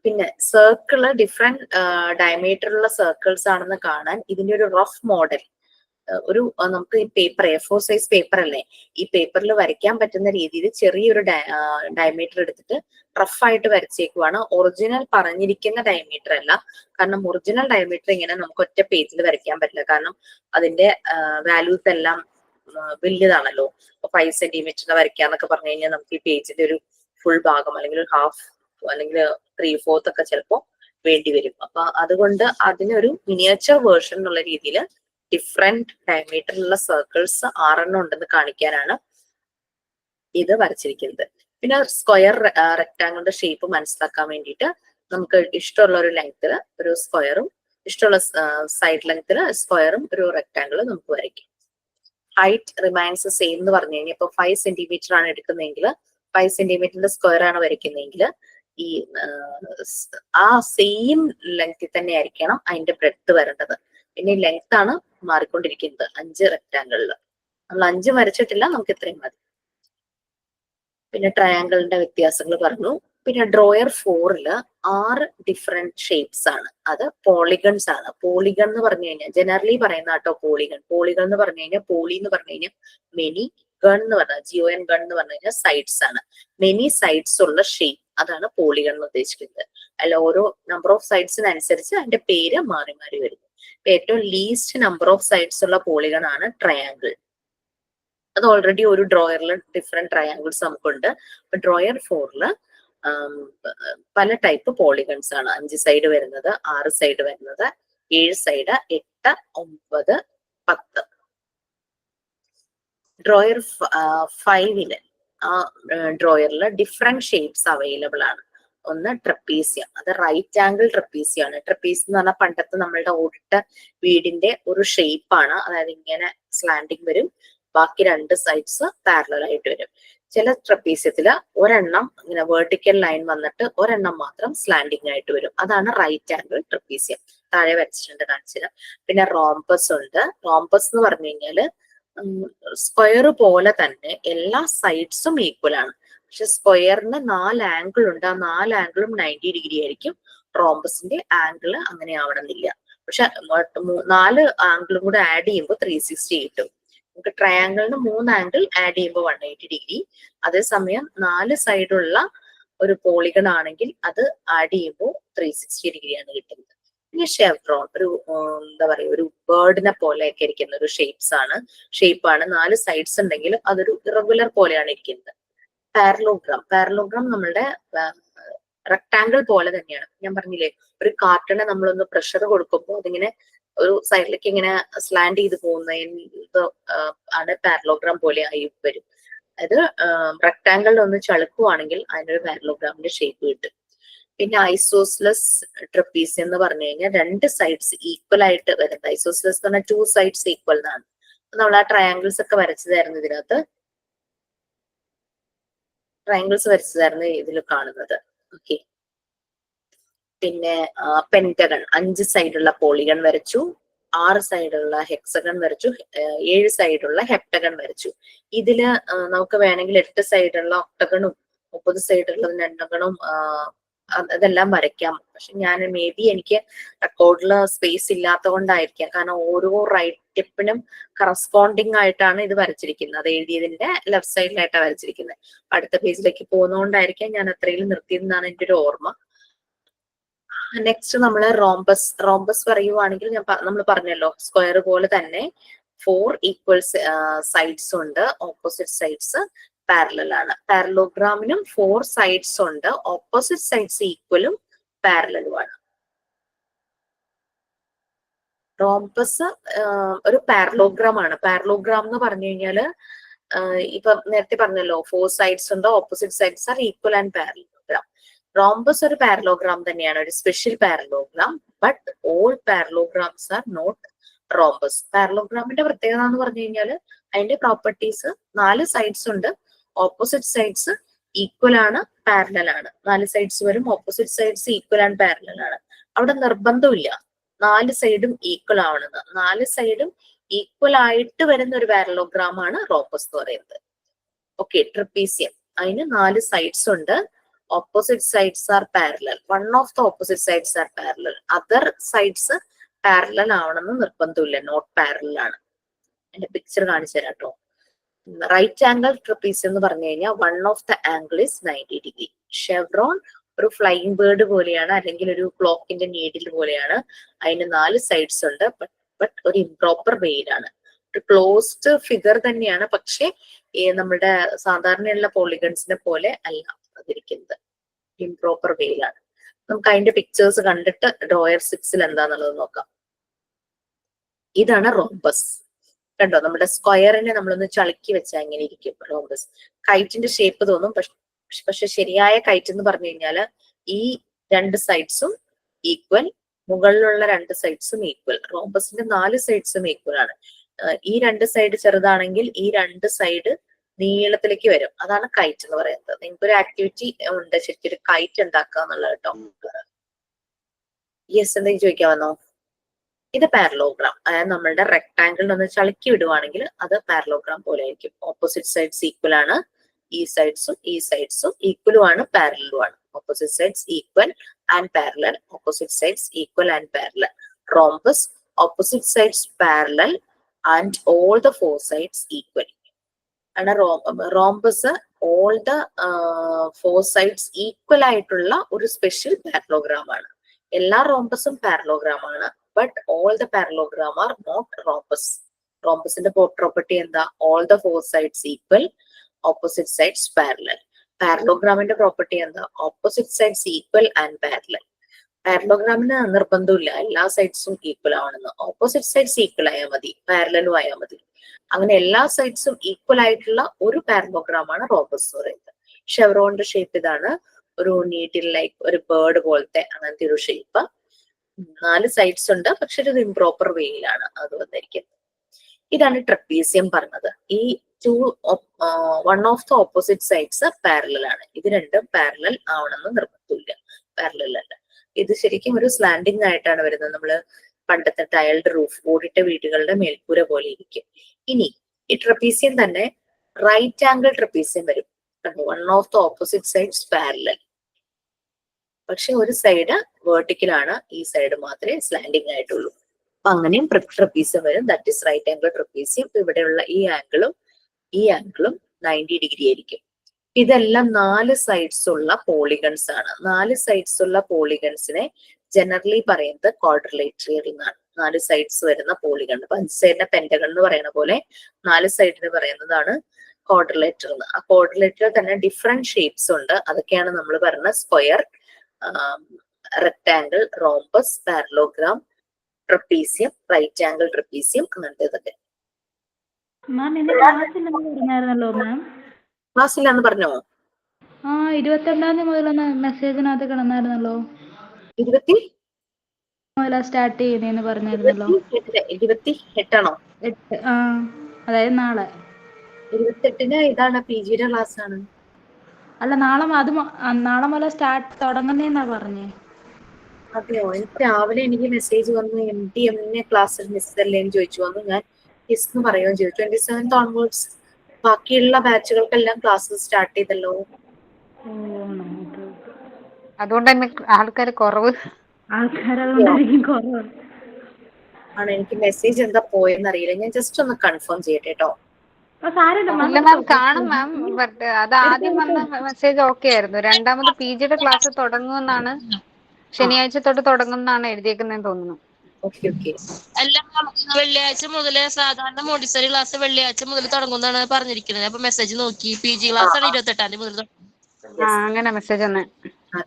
പിന്നെ സർക്കിള് ഡിഫറെന്റ് ഡയമീറ്ററുള്ള സർക്കിൾസ് ആണെന്ന് കാണാൻ ഇതിന്റെ ഒരു റഫ് മോഡൽ നമുക്ക് ഈ പേപ്പർ A4 സൈസ് പേപ്പർ അല്ലേ, ഈ പേപ്പറിൽ വരയ്ക്കാൻ പറ്റുന്ന രീതിയിൽ ചെറിയൊരു ഡയമീറ്റർ എടുത്തിട്ട് റഫായിട്ട് വരച്ചേക്കുവാണ്. ഒറിജിനൽ പറഞ്ഞിരിക്കുന്ന ഡയമീറ്റർ അല്ല. കാരണം ഒറിജിനൽ ഡയമീറ്റർ ഇങ്ങനെ നമുക്ക് ഒറ്റ പേജിൽ വരയ്ക്കാൻ പറ്റില്ല. കാരണം അതിന്റെ വാല്യൂസ് എല്ലാം വലിയതാണല്ലോ. 5 സെന്റിമീറ്ററിന് വരയ്ക്കാന്നൊക്കെ പറഞ്ഞു കഴിഞ്ഞാൽ നമുക്ക് ഈ പേജിന്റെ ഒരു ഫുൾ ഭാഗം അല്ലെങ്കിൽ ഒരു ഹാഫ് അല്ലെങ്കിൽ 3/4 ഒക്കെ ചിലപ്പോൾ വേണ്ടി വരും. അപ്പൊ അതുകൊണ്ട് അതിനൊരു മിനിയേച്ചർ വേർഷൻ എന്നുള്ള രീതിയിൽ ഡിഫറെന്റ് ഡയമീറ്ററിലുള്ള സർക്കിൾസ് 6 ഉണ്ടെന്ന് കാണിക്കാനാണ് ഇത് വരച്ചിരിക്കുന്നത്. പിന്നെ സ്ക്വയർ റെക്ടാങ്കിളിന്റെ ഷേപ്പ് മനസ്സിലാക്കാൻ വേണ്ടിയിട്ട് നമുക്ക് ഇഷ്ടമുള്ള ഒരു ലെങ്ത്തിൽ ഒരു സ്ക്വയറും ഇഷ്ടമുള്ള സൈഡ് ലെങ്ത്തിൽ സ്ക്വയറും ഒരു റെക്ടാങ്കിളും നമുക്ക് വരയ്ക്കാം. ഹൈറ്റ് റിമൈൻസ് സെയിം എന്ന് പറഞ്ഞു കഴിഞ്ഞാൽ ഇപ്പൊ 5 സെന്റിമീറ്റർ ആണ് എടുക്കുന്നതെങ്കിൽ 5 സെന്റിമീറ്ററിന്റെ സ്ക്വയർ ആണ് വരയ്ക്കുന്നതെങ്കിൽ ഈ ആ സെയിം ലെങ്ത്തിൽ തന്നെ ആയിരിക്കണം അതിന്റെ ബ്രെഡ്ത്ത് വരേണ്ടത്. പിന്നെ ഈ ലെങ്ത് ആണ് മാറിക്കൊണ്ടിരിക്കുന്നത് 5 റെക്ടാങ്കിളിൽ. നമ്മൾ 5 വരച്ചിട്ടില്ല, നമുക്ക് ഇത്രയും മതി. പിന്നെ ട്രയാങ്കിളിന്റെ വ്യത്യാസങ്ങൾ പറഞ്ഞു. പിന്നെ ഡ്രോയർ 4ല് 6 ഡിഫറെന്റ് ഷേപ്സ് ആണ്. അത് പോളിഗൺസ് ആണ്. പോളിഗൺ എന്ന് പറഞ്ഞു കഴിഞ്ഞാൽ ജനറലി പറയുന്ന കേട്ടോ പോളിഗൺ. പോളിഗൺ എന്ന് പറഞ്ഞു കഴിഞ്ഞാൽ പോളി എന്ന് പറഞ്ഞു കഴിഞ്ഞാൽ മെനി, ഗൺ എന്ന് പറഞ്ഞാൽ GON ഗൺ എന്ന് പറഞ്ഞു കഴിഞ്ഞാൽ സൈഡ്സ് ആണ്. മെനി സൈഡ്സ് ഉള്ള ഷേപ്പ്, അതാണ് പോളിഗൺ എന്ന് ഉദ്ദേശിക്കുന്നത്. അല്ല ഓരോ നമ്പർ ഓഫ് സൈഡ്സിനനുസരിച്ച് അതിന്റെ പേര് മാറി മാറി വരുന്നു. ഏറ്റവും ലീസ്റ്റ് നമ്പർ ഓഫ് സൈഡ്സ് ഉള്ള പോളിഗൺ ആണ് ട്രയാങ്കിൾ. അത് ഓൾറെഡി ഒരു ഡ്രോയറിൽ ഡിഫറെന്റ് ട്രയാങ്കിൾസ് നമുക്കുണ്ട്. അപ്പൊ ഡ്രോയർ 4ല് പല ടൈപ്പ് പോളിഗൺസ് ആണ്. 5 സൈഡ് വരുന്നത്, 6 സൈഡ് വരുന്നത്, 7 സൈഡ്, 8, 9, 10. ഡ്രോയർ 5ല് ആ ഡ്രോയറിൽ ഡിഫറെന്റ് ഷേപ്സ് അവൈലബിൾ ആണ്. ഒന്ന് ട്രപ്പീസിയം, അത് റൈറ്റ് ആംഗിൾ ട്രപ്പീസിയം ആണ്. ട്രപ്പീസ് എന്ന് പറഞ്ഞാൽ പണ്ടത്തെ നമ്മളുടെ ഓടിട്ട വീടിന്റെ ഒരു ഷേപ്പ് ആണ്. അതായത് ഇങ്ങനെ സ്ലാൻഡിങ് വരും, ബാക്കി 2 സൈഡ്സ് പാരലൽ ആയിട്ട് വരും. ചില ട്രപ്പീസിയത്തില് ഒരെണ്ണം ഇങ്ങനെ വെർട്ടിക്കൽ ലൈൻ വന്നിട്ട് ഒരെണ്ണം മാത്രം സ്ലാൻഡിങ് ആയിട്ട് വരും. അതാണ് റൈറ്റ് ആംഗിൾ ട്രപ്പീസിയം. താഴെ വരച്ചിട്ടുണ്ട്, കാണിച്ചില്ല. പിന്നെ റോംബസ് ഉണ്ട്. റോംബസ് എന്ന് പറഞ്ഞു കഴിഞ്ഞാല് സ്ക്വയർ പോലെ തന്നെ എല്ലാ സൈഡ്സും ഈക്വൽ ആണ്. പക്ഷെ സ്ക്വയറിന് 4 ആംഗിൾ ഉണ്ട്. ആ 4 ആംഗിളും 90 ഡിഗ്രി ആയിരിക്കും. റോംബസിന്റെ ആംഗിൾ അങ്ങനെ ആവണമെന്നില്ല. പക്ഷെ 4 ആംഗിളും കൂടെ ആഡ് ചെയ്യുമ്പോൾ 360 കിട്ടും. നമുക്ക് ട്രയാങ്കിളിന് 3 ആംഗിൾ ആഡ് ചെയ്യുമ്പോൾ 180 ഡിഗ്രി. അതേസമയം 4 സൈഡുള്ള ഒരു പോളിഗൺ ആണെങ്കിൽ അത് ആഡ് ചെയ്യുമ്പോൾ 360 ഡിഗ്രിയാണ് കിട്ടുന്നത്. പിന്നെ ഷെവ്രോൺ ഒരു എന്താ പറയുക, ഒരു ബേർഡിനെ പോലെയൊക്കെ ഇരിക്കുന്ന ഒരു ഷേപ്പാണ്. 4 സൈഡ്സ് ഉണ്ടെങ്കിലും അതൊരു ഇറഗുലർ പോലെയാണ് ഇരിക്കുന്നത്. പാരലോഗ്രാം നമ്മളുടെ റെക്ടാങ്കിൾ പോലെ തന്നെയാണ്. ഞാൻ പറഞ്ഞില്ലേ, ഒരു കാർട്ടണ് നമ്മളൊന്ന് പ്രഷർ കൊടുക്കുമ്പോൾ അതിങ്ങനെ ഒരു സൈഡിലേക്ക് ഇങ്ങനെ സ്ലാൻഡ് ചെയ്ത് പോകുന്ന ആണ് പാരലോഗ്രാം പോലെ ആയി വരും. അതായത് റെക്ടാങ്കിളിൽ ഒന്ന് ചളുക്കുവാണെങ്കിൽ അതിനൊരു പാരലോഗ്രാമിന്റെ ഷേപ്പ് കിട്ടും. പിന്നെ ഐസോസ്ലസ് ട്രപ്പീസിയം എന്ന് പറഞ്ഞു കഴിഞ്ഞാൽ 2 സൈഡ്സ് ഈക്വൽ ആയിട്ട് വരുന്നത്. ഐസോസ്ലസ് എന്ന് പറഞ്ഞാൽ 2 സൈഡ്സ് ഈക്വൽ എന്നാണ്. നമ്മൾ ആ ട്രയാങ്കിൾസ് ഒക്കെ വരച്ചതായിരുന്നു ഇതിനകത്ത്. ട്രയാങ്കിൾസ് വരച്ചതായിരുന്നു ഇതിൽ കാണുന്നത്. ഓക്കെ. പിന്നെ പെന്റഗൺ 5 സൈഡുള്ള പോളിഗൺ വരച്ചു, 6 സൈഡുള്ള ഹെക്സഗൺ വരച്ചു, 7 സൈഡുള്ള ഹെപ്റ്റഗൺ വരച്ചു. ഇതില് നമുക്ക് വേണമെങ്കിൽ 8 സൈഡുള്ള ഒക്ടഗണും 30 സൈഡുള്ള നെണ്ടഗണും അതെല്ലാം വരയ്ക്കാം. പക്ഷെ ഞാൻ മേ ബി എനിക്ക് റെക്കോർഡിൽ സ്പേസ് ഇല്ലാത്ത കൊണ്ടായിരിക്കാം. കാരണം ഓരോ റൈറ്റ് ടിപ്പിനും കറസ്പോണ്ടിങ് ആയിട്ടാണ് ഇത് വരച്ചിരിക്കുന്നത്. അത് എഴുതിയതിന്റെ ലെഫ്റ്റ് സൈഡിലായിട്ടാണ് വരച്ചിരിക്കുന്നത്. അടുത്ത പേജിലേക്ക് പോകുന്നതുകൊണ്ടായിരിക്കാം ഞാൻ അത്രയും നിർത്തിയതെന്നാണ് എൻ്റെ ഒരു ഓർമ്മ. നെക്സ്റ്റ് നമ്മള് റോംബസ് പറയുവാണെങ്കിൽ നമ്മൾ പറഞ്ഞല്ലോ സ്ക്വയർ പോലെ തന്നെ 4 ഈക്വൽ സൈഡ്സ് ഉണ്ട്, ഓപ്പോസിറ്റ് സൈഡ്സ് പാരലൽ ആണ്. പാരലോഗ്രാമിനും 4 സൈഡ്സ് ഉണ്ട്, ഓപ്പോസിറ്റ് സൈഡ്സ് ഈക്വലും പാരലലും ആണ്. റോംബസ് ഒരു പാരലോഗ്രാം ആണ്. പാരലോഗ്രാം എന്ന് പറഞ്ഞു കഴിഞ്ഞാല് ഇപ്പൊ നേരത്തെ പറഞ്ഞല്ലോ 4 സൈഡ്സ് ഉണ്ട്, opposite sides are equal and parallelogram. Rhombus ഒരു പാരലോഗ്രാം തന്നെയാണ്, ഒരു special parallelogram. But all parallelograms are not rhombus. പാരലോഗ്രാമിന്റെ പ്രത്യേകത എന്ന് പറഞ്ഞു കഴിഞ്ഞാല് അതിന്റെ പ്രോപ്പർട്ടീസ് 4 സൈഡ്സ് ഉണ്ട്, ഓപ്പോസിറ്റ് സൈഡ്സ് ഈക്വൽ ആണ്, പാരലൽ ആണ്. 4 സൈഡ്സ് വരും, opposite sides equal and parallel ആണ്. അവിടെ നിർബന്ധമില്ല 4 സൈഡും ഈക്വൽ ആവണമെന്ന്. 4 സൈഡും ഈക്വൽ ആയിട്ട് വരുന്ന ഒരു പാരലോഗ്രാം ആണ് റോംബസ് എന്ന് പറയുന്നത്. ഓക്കെ, ട്രപ്പീസിയം അതിന് 4 സൈഡ്സ് ഉണ്ട്, opposite sides are parallel. One of the opposite sides are parallel, other sides parallel ആവണമെന്ന് നിർബന്ധമില്ല, നോട്ട് പാരലൽ ആണ്. എന്റെ പിക്ചർ കാണിച്ചു തരാം കേട്ടോ. റൈറ്റ് ആംഗിൾ ട്രപ്പീസിയം എന്ന് പറഞ്ഞു കഴിഞ്ഞാൽ one of the angle is 90 degree. Chevron ഒരു ഫ്ലൈയിങ് ബേർഡ് പോലെയാണ്, അല്ലെങ്കിൽ ഒരു ക്ലോക്കിന്റെ നീഡിൽ പോലെയാണ്. അതിന് 4 സൈഡ്സ് ഉണ്ട്, ബട്ട് ഒരു ഇംപ്രോപ്പർ വെയിലാണ്. ഒരു ക്ലോസ്ഡ് ഫിഗർ തന്നെയാണ്, പക്ഷെ നമ്മുടെ സാധാരണയുള്ള പോളിഗൺസിനെ പോലെ അല്ല അതിരിക്കുന്നത്, ഇംപ്രോപ്പർ വെയിലാണ്. നമുക്ക് അതിന്റെ പിക്ചേഴ്സ് കണ്ടിട്ട് ഡ്രോയർ 6 എന്താന്നുള്ളത് നോക്കാം. ഇതാണ് റോംബസ്. കണ്ടോ, നമ്മുടെ സ്ക്വയറിനെ നമ്മളൊന്ന് ചളുക്കി വെച്ചാൽ എങ്ങനെ ഇരിക്കും റോംബസ്. കൈറ്റിന്റെ ഷേപ്പ് തോന്നും, പക്ഷെ ശരിയായ കൈറ്റ് എന്ന് പറഞ്ഞു കഴിഞ്ഞാല് ഈ 2 സൈഡ്സും ഈക്വൽ, മുകളിലുള്ള 2 സൈഡ്സും ഈക്വൽ. റോംബസിന്റെ 4 സൈഡ്സും ഈക്വൽ ആണ്. ഈ 2 സൈഡ് ചെറുതാണെങ്കിൽ ഈ 2 സൈഡ് നീളത്തിലേക്ക് വരും. അതാണ് കൈറ്റ് എന്ന് പറയുന്നത്. നിങ്ങൾക്ക് ഒരു ആക്ടിവിറ്റി ഉണ്ട് ശരിക്കും, ഒരു കൈറ്റ് ഉണ്ടാക്കുക എന്നുള്ളത് കേട്ടോ. യെസ്, എന്തെങ്കിലും ചോദിക്കാൻ വന്നോ? ഇത് പാരലോഗ്രാം. അതായത് നമ്മളുടെ റെക്ടാങ്കിൾ ഒന്ന് ചളുക്കി വിടുവാണെങ്കിൽ അത് പാരലോഗ്രാം പോലെ ആയിരിക്കും. ഓപ്പോസിറ്റ് സൈഡ്സ് ഈക്വൽ ആണ്, ഈ സൈഡ്സും ഈക്വലും ആണ്, പാരലലും ആണ്. Opposite sides equal and parallel, opposite sides equal and parallel. Rhombus opposite sides parallel and all the 4 sides equal ആണ്. Rhombus all the 4 sides equal ആയിട്ടുള്ള ഒരു സ്പെഷ്യൽ പാരലോഗ്രാം ആണ്. എല്ലാ റോംബസും പാരലോഗ്രാം ആണ്, but all the parallelogram are not rhombus. റോംബസിന്റെ property എന്താ? All the 4 sides equal, opposite sides parallel. പാരലോഗ്രാമിന്റെ പ്രോപ്പർട്ടി എന്താ? Opposite sides equal and parallel. പാരലോഗ്രാമിന് നിർബന്ധമില്ല എല്ലാ സൈഡ്സും ഈക്വൽ ആവണമെന്ന്. ഓപ്പോസിറ്റ് സൈഡ്സ് ഈക്വൽ ആയാൽ മതി, പാരലലും ആയാൽ മതി. അങ്ങനെ എല്ലാ സൈഡ്സും ഈക്വൽ ആയിട്ടുള്ള ഒരു പാരലോഗ്രാം ആണ് റോംബസ് എന്ന് പറയുന്നത്. ഷെവ്രോണിന്റെ ഷേപ്പ് ഇതാണ്, ഒരു നീഡിൽ ലൈക്ക് ഒരു ബേർഡ് പോലത്തെ അങ്ങനത്തെ ഒരു ഷേപ്പ്. 4 സൈഡ്സ് ഉണ്ട്, പക്ഷെ ഇത് ഇംപ്രോപ്പർ വേയിലാണ് അത് വന്നിരിക്കുന്നത്. ഇതാണ് ട്രപ്പീസിയം പറഞ്ഞത്. ഈ one of the opposite sides parallel ആണ്. ഇത് രണ്ടും പാരലൽ ആവണമെന്ന് നിർബന്ധമില്ല, പാരലൽ അല്ല. ഇത് ശരിക്കും ഒരു സ്ലാൻഡിങ് ആയിട്ടാണ് വരുന്നത്. നമ്മള് പണ്ടത്തെ ടൈൽഡ് റൂഫ്, ഓടിട്ട വീടുകളുടെ മേൽക്കൂര പോലെ ഇരിക്കും. ഇനി ഈ ട്രപ്പീസിയം തന്നെ റൈറ്റ് ആംഗിൾ ട്രപ്പീസിയം വരും. One of the opposite sides parallel, പക്ഷെ ഒരു സൈഡ് വേർട്ടിക്കൽ ആണ്, ഈ സൈഡ് മാത്രമേ സ്ലാൻഡിങ് ആയിട്ടുള്ളൂ. അപ്പൊ അങ്ങനെയും ട്രപ്പീസിയം വരും. That is right angle trapezium. ഇവിടെയുള്ള ഈ ആംഗിളും 90 ഡിഗ്രി ആയിരിക്കും. ഇതെല്ലാം 4 സൈഡ്സ് ഉള്ള പോളിഗൺസ് ആണ്. 4 സൈഡ്സ് ഉള്ള പോളിഗൺസിനെ ജനറലി പറയുന്നത് ക്വാഡ്രിലേറ്ററൽ എന്നാണ്. 4 സൈഡ്സ് വരുന്ന പോളിഗൺ. അപ്പൊ 5 സൈഡിനെ പെന്റഗൺ എന്ന് പറയുന്ന പോലെ 4 സൈഡിന് പറയുന്നതാണ് ക്വാഡ്രിലേറ്റർ എന്ന്. ആ ക്വാഡ്രിലേറ്ററിൽ തന്നെ ഡിഫറെന്റ് ഷേപ്സ് ഉണ്ട്. അതൊക്കെയാണ് നമ്മൾ പറഞ്ഞ square, rectangle, rhombus, parallelogram, trapezium, right angle trapezium, അങ്ങനത്തെ ഇതൊക്കെ. പറഞ്ഞായിരുന്നല്ലോ മാം, ക്ലാസ്സിലാന്ന് പറഞ്ഞോ? 22 മുതലൊന്ന് മെസ്സേജിനകത്ത് കിടന്നായിരുന്നല്ലോ, 20 മുതലാ സ്റ്റാർട്ട് ചെയ്യുന്നേന്ന് പറഞ്ഞായിരുന്നല്ലോ. 28 ആണോ? 8, അതായത് നാളെ. 28 ഇതാണ് PGയുടെ ക്ലാസ് ആണ്. അല്ല, നാളെ മുതൽ തുടങ്ങുന്നേന്നാ പറഞ്ഞേ. അതെയോ? എനിക്ക് രാവിലെ എനിക്ക് മെസ്സേജ് വന്നു, MDM ക്ലാസ്സിൽ മിസ്സല്ലേ എന്ന് ചോദിച്ചു വന്നു. ഞാൻ യെസ് എന്ന് പറയുകയും ചെയ്തു. 27 ഓൺവേർഡ്സ് ബാക്കിയുള്ള ബാച്ചുകൾക്കെല്ലാം ക്ലാസ് സ്റ്റാർട്ട് ചെയ്തല്ലോ. അതുകൊണ്ട് തന്നെ ആൾക്കാർ കുറവ്. ആൾക്കാരതുകൊണ്ടായിരിക്കും കുറവ്. ആണ്, എനിക്ക് മെസ്സേജ് എന്താ പോയെന്ന് അറിയില്ല. ഞാൻ ജസ്റ്റ് ഒന്ന് കൺഫേം ചെയ്യട്ടെ കേട്ടോ. അപ്പൊ സാരമില്ല മാം, ഇല്ല മാം, കാണും മാം. ബട്ട് അത് ആദ്യം വന്ന മെസ്സേജ് ഓക്കെ ആയിരുന്നു. രണ്ടാമത് PGയുടെ ക്ലാസ് തുടങ്ങുമെന്നാണ്, ശനിയാഴ്ച തൊട്ട് തുടങ്ങുമെന്നാണ് എഴുതിയേക്കുന്നതെന്ന് തോന്നുന്നു. Okay okay. അല്ല, വെള്ളിയാഴ്ച മുതല് സാധാരണ മോണ്ടിസറി ക്ലാസ് വെള്ളിയാഴ്ച മുതൽ തുടങ്ങുമെന്നാണ് പറഞ്ഞിരിക്കുന്നത്. അപ്പൊ മെസ്സേജ് നോക്കി PG ക്ലാസ് ആണ് 28-ാം മുതൽ. അങ്ങനെ മെസ്സേജ് വന്നേ.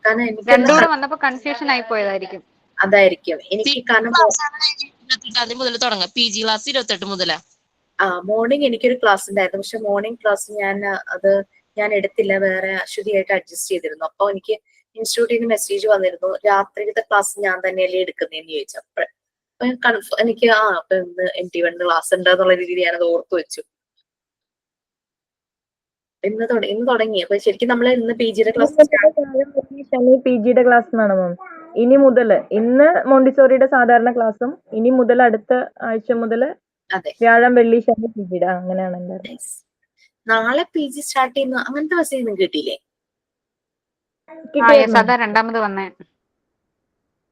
കാരണം എനിക്ക് രണ്ടും കൂടെ വന്നപ്പോ കൺഫ്യൂഷൻ ആയി പോയതായിരിക്കും. അതായിരിക്കും എനിക്ക്. കാരണം 28-ാം മുതൽ തുടങ്ങാം. PG class 28 മുതലാ. മോർണിംഗ് എനിക്കൊരു ക്ലാസ് ഉണ്ടായിരുന്നു. പക്ഷെ മോർണിംഗ് ക്ലാസ് ഞാൻ എടുത്തില്ല, വേറെ അശ്വതിയായിട്ട് അഡ്ജസ്റ്റ് ചെയ്തിരുന്നു. അപ്പൊ എനിക്ക് ഇൻസ്റ്റിറ്റ്യൂട്ടിൽ നിന്ന് മെസ്സേജ് വന്നിരുന്നു, രാത്രിയിലത്തെ ക്ലാസ് ഞാൻ തന്നെയല്ലേ എടുക്കുന്നതെന്ന് ചോദിച്ചു. അപ്പൊ എനിക്ക് അപ്പൊ ഇന്ന് MT1 ക്ലാസ് ഉണ്ട് എന്നുള്ള രീതിയിൽ ഞാനത് ഓർത്തു വെച്ചു. ഇന്ന് തുടങ്ങി. അപ്പൊ ശരിക്കും നമ്മൾ ഇന്ന് PGയുടെ ക്ലാസ് ശനി PGയുടെ ക്ലാസ് എന്നാണ് മാം. ഇനി മുതൽ ഇന്ന് മോണ്ടിസോറിയുടെ സാധാരണ ക്ലാസ്സും ഇനി മുതൽ അടുത്ത ആഴ്ച മുതൽ അതെ, വ്യാഴം വെള്ളി ശനി PGയുടെ അങ്ങനെയാണ് എല്ലാവരും. നാളെ PG സ്റ്റാർട്ട് ചെയ്യുന്ന അങ്ങനത്തെ മെസ്സേജ് ഒന്നും കിട്ടിയില്ലേ? അതാ രണ്ടാമത് വന്നേ.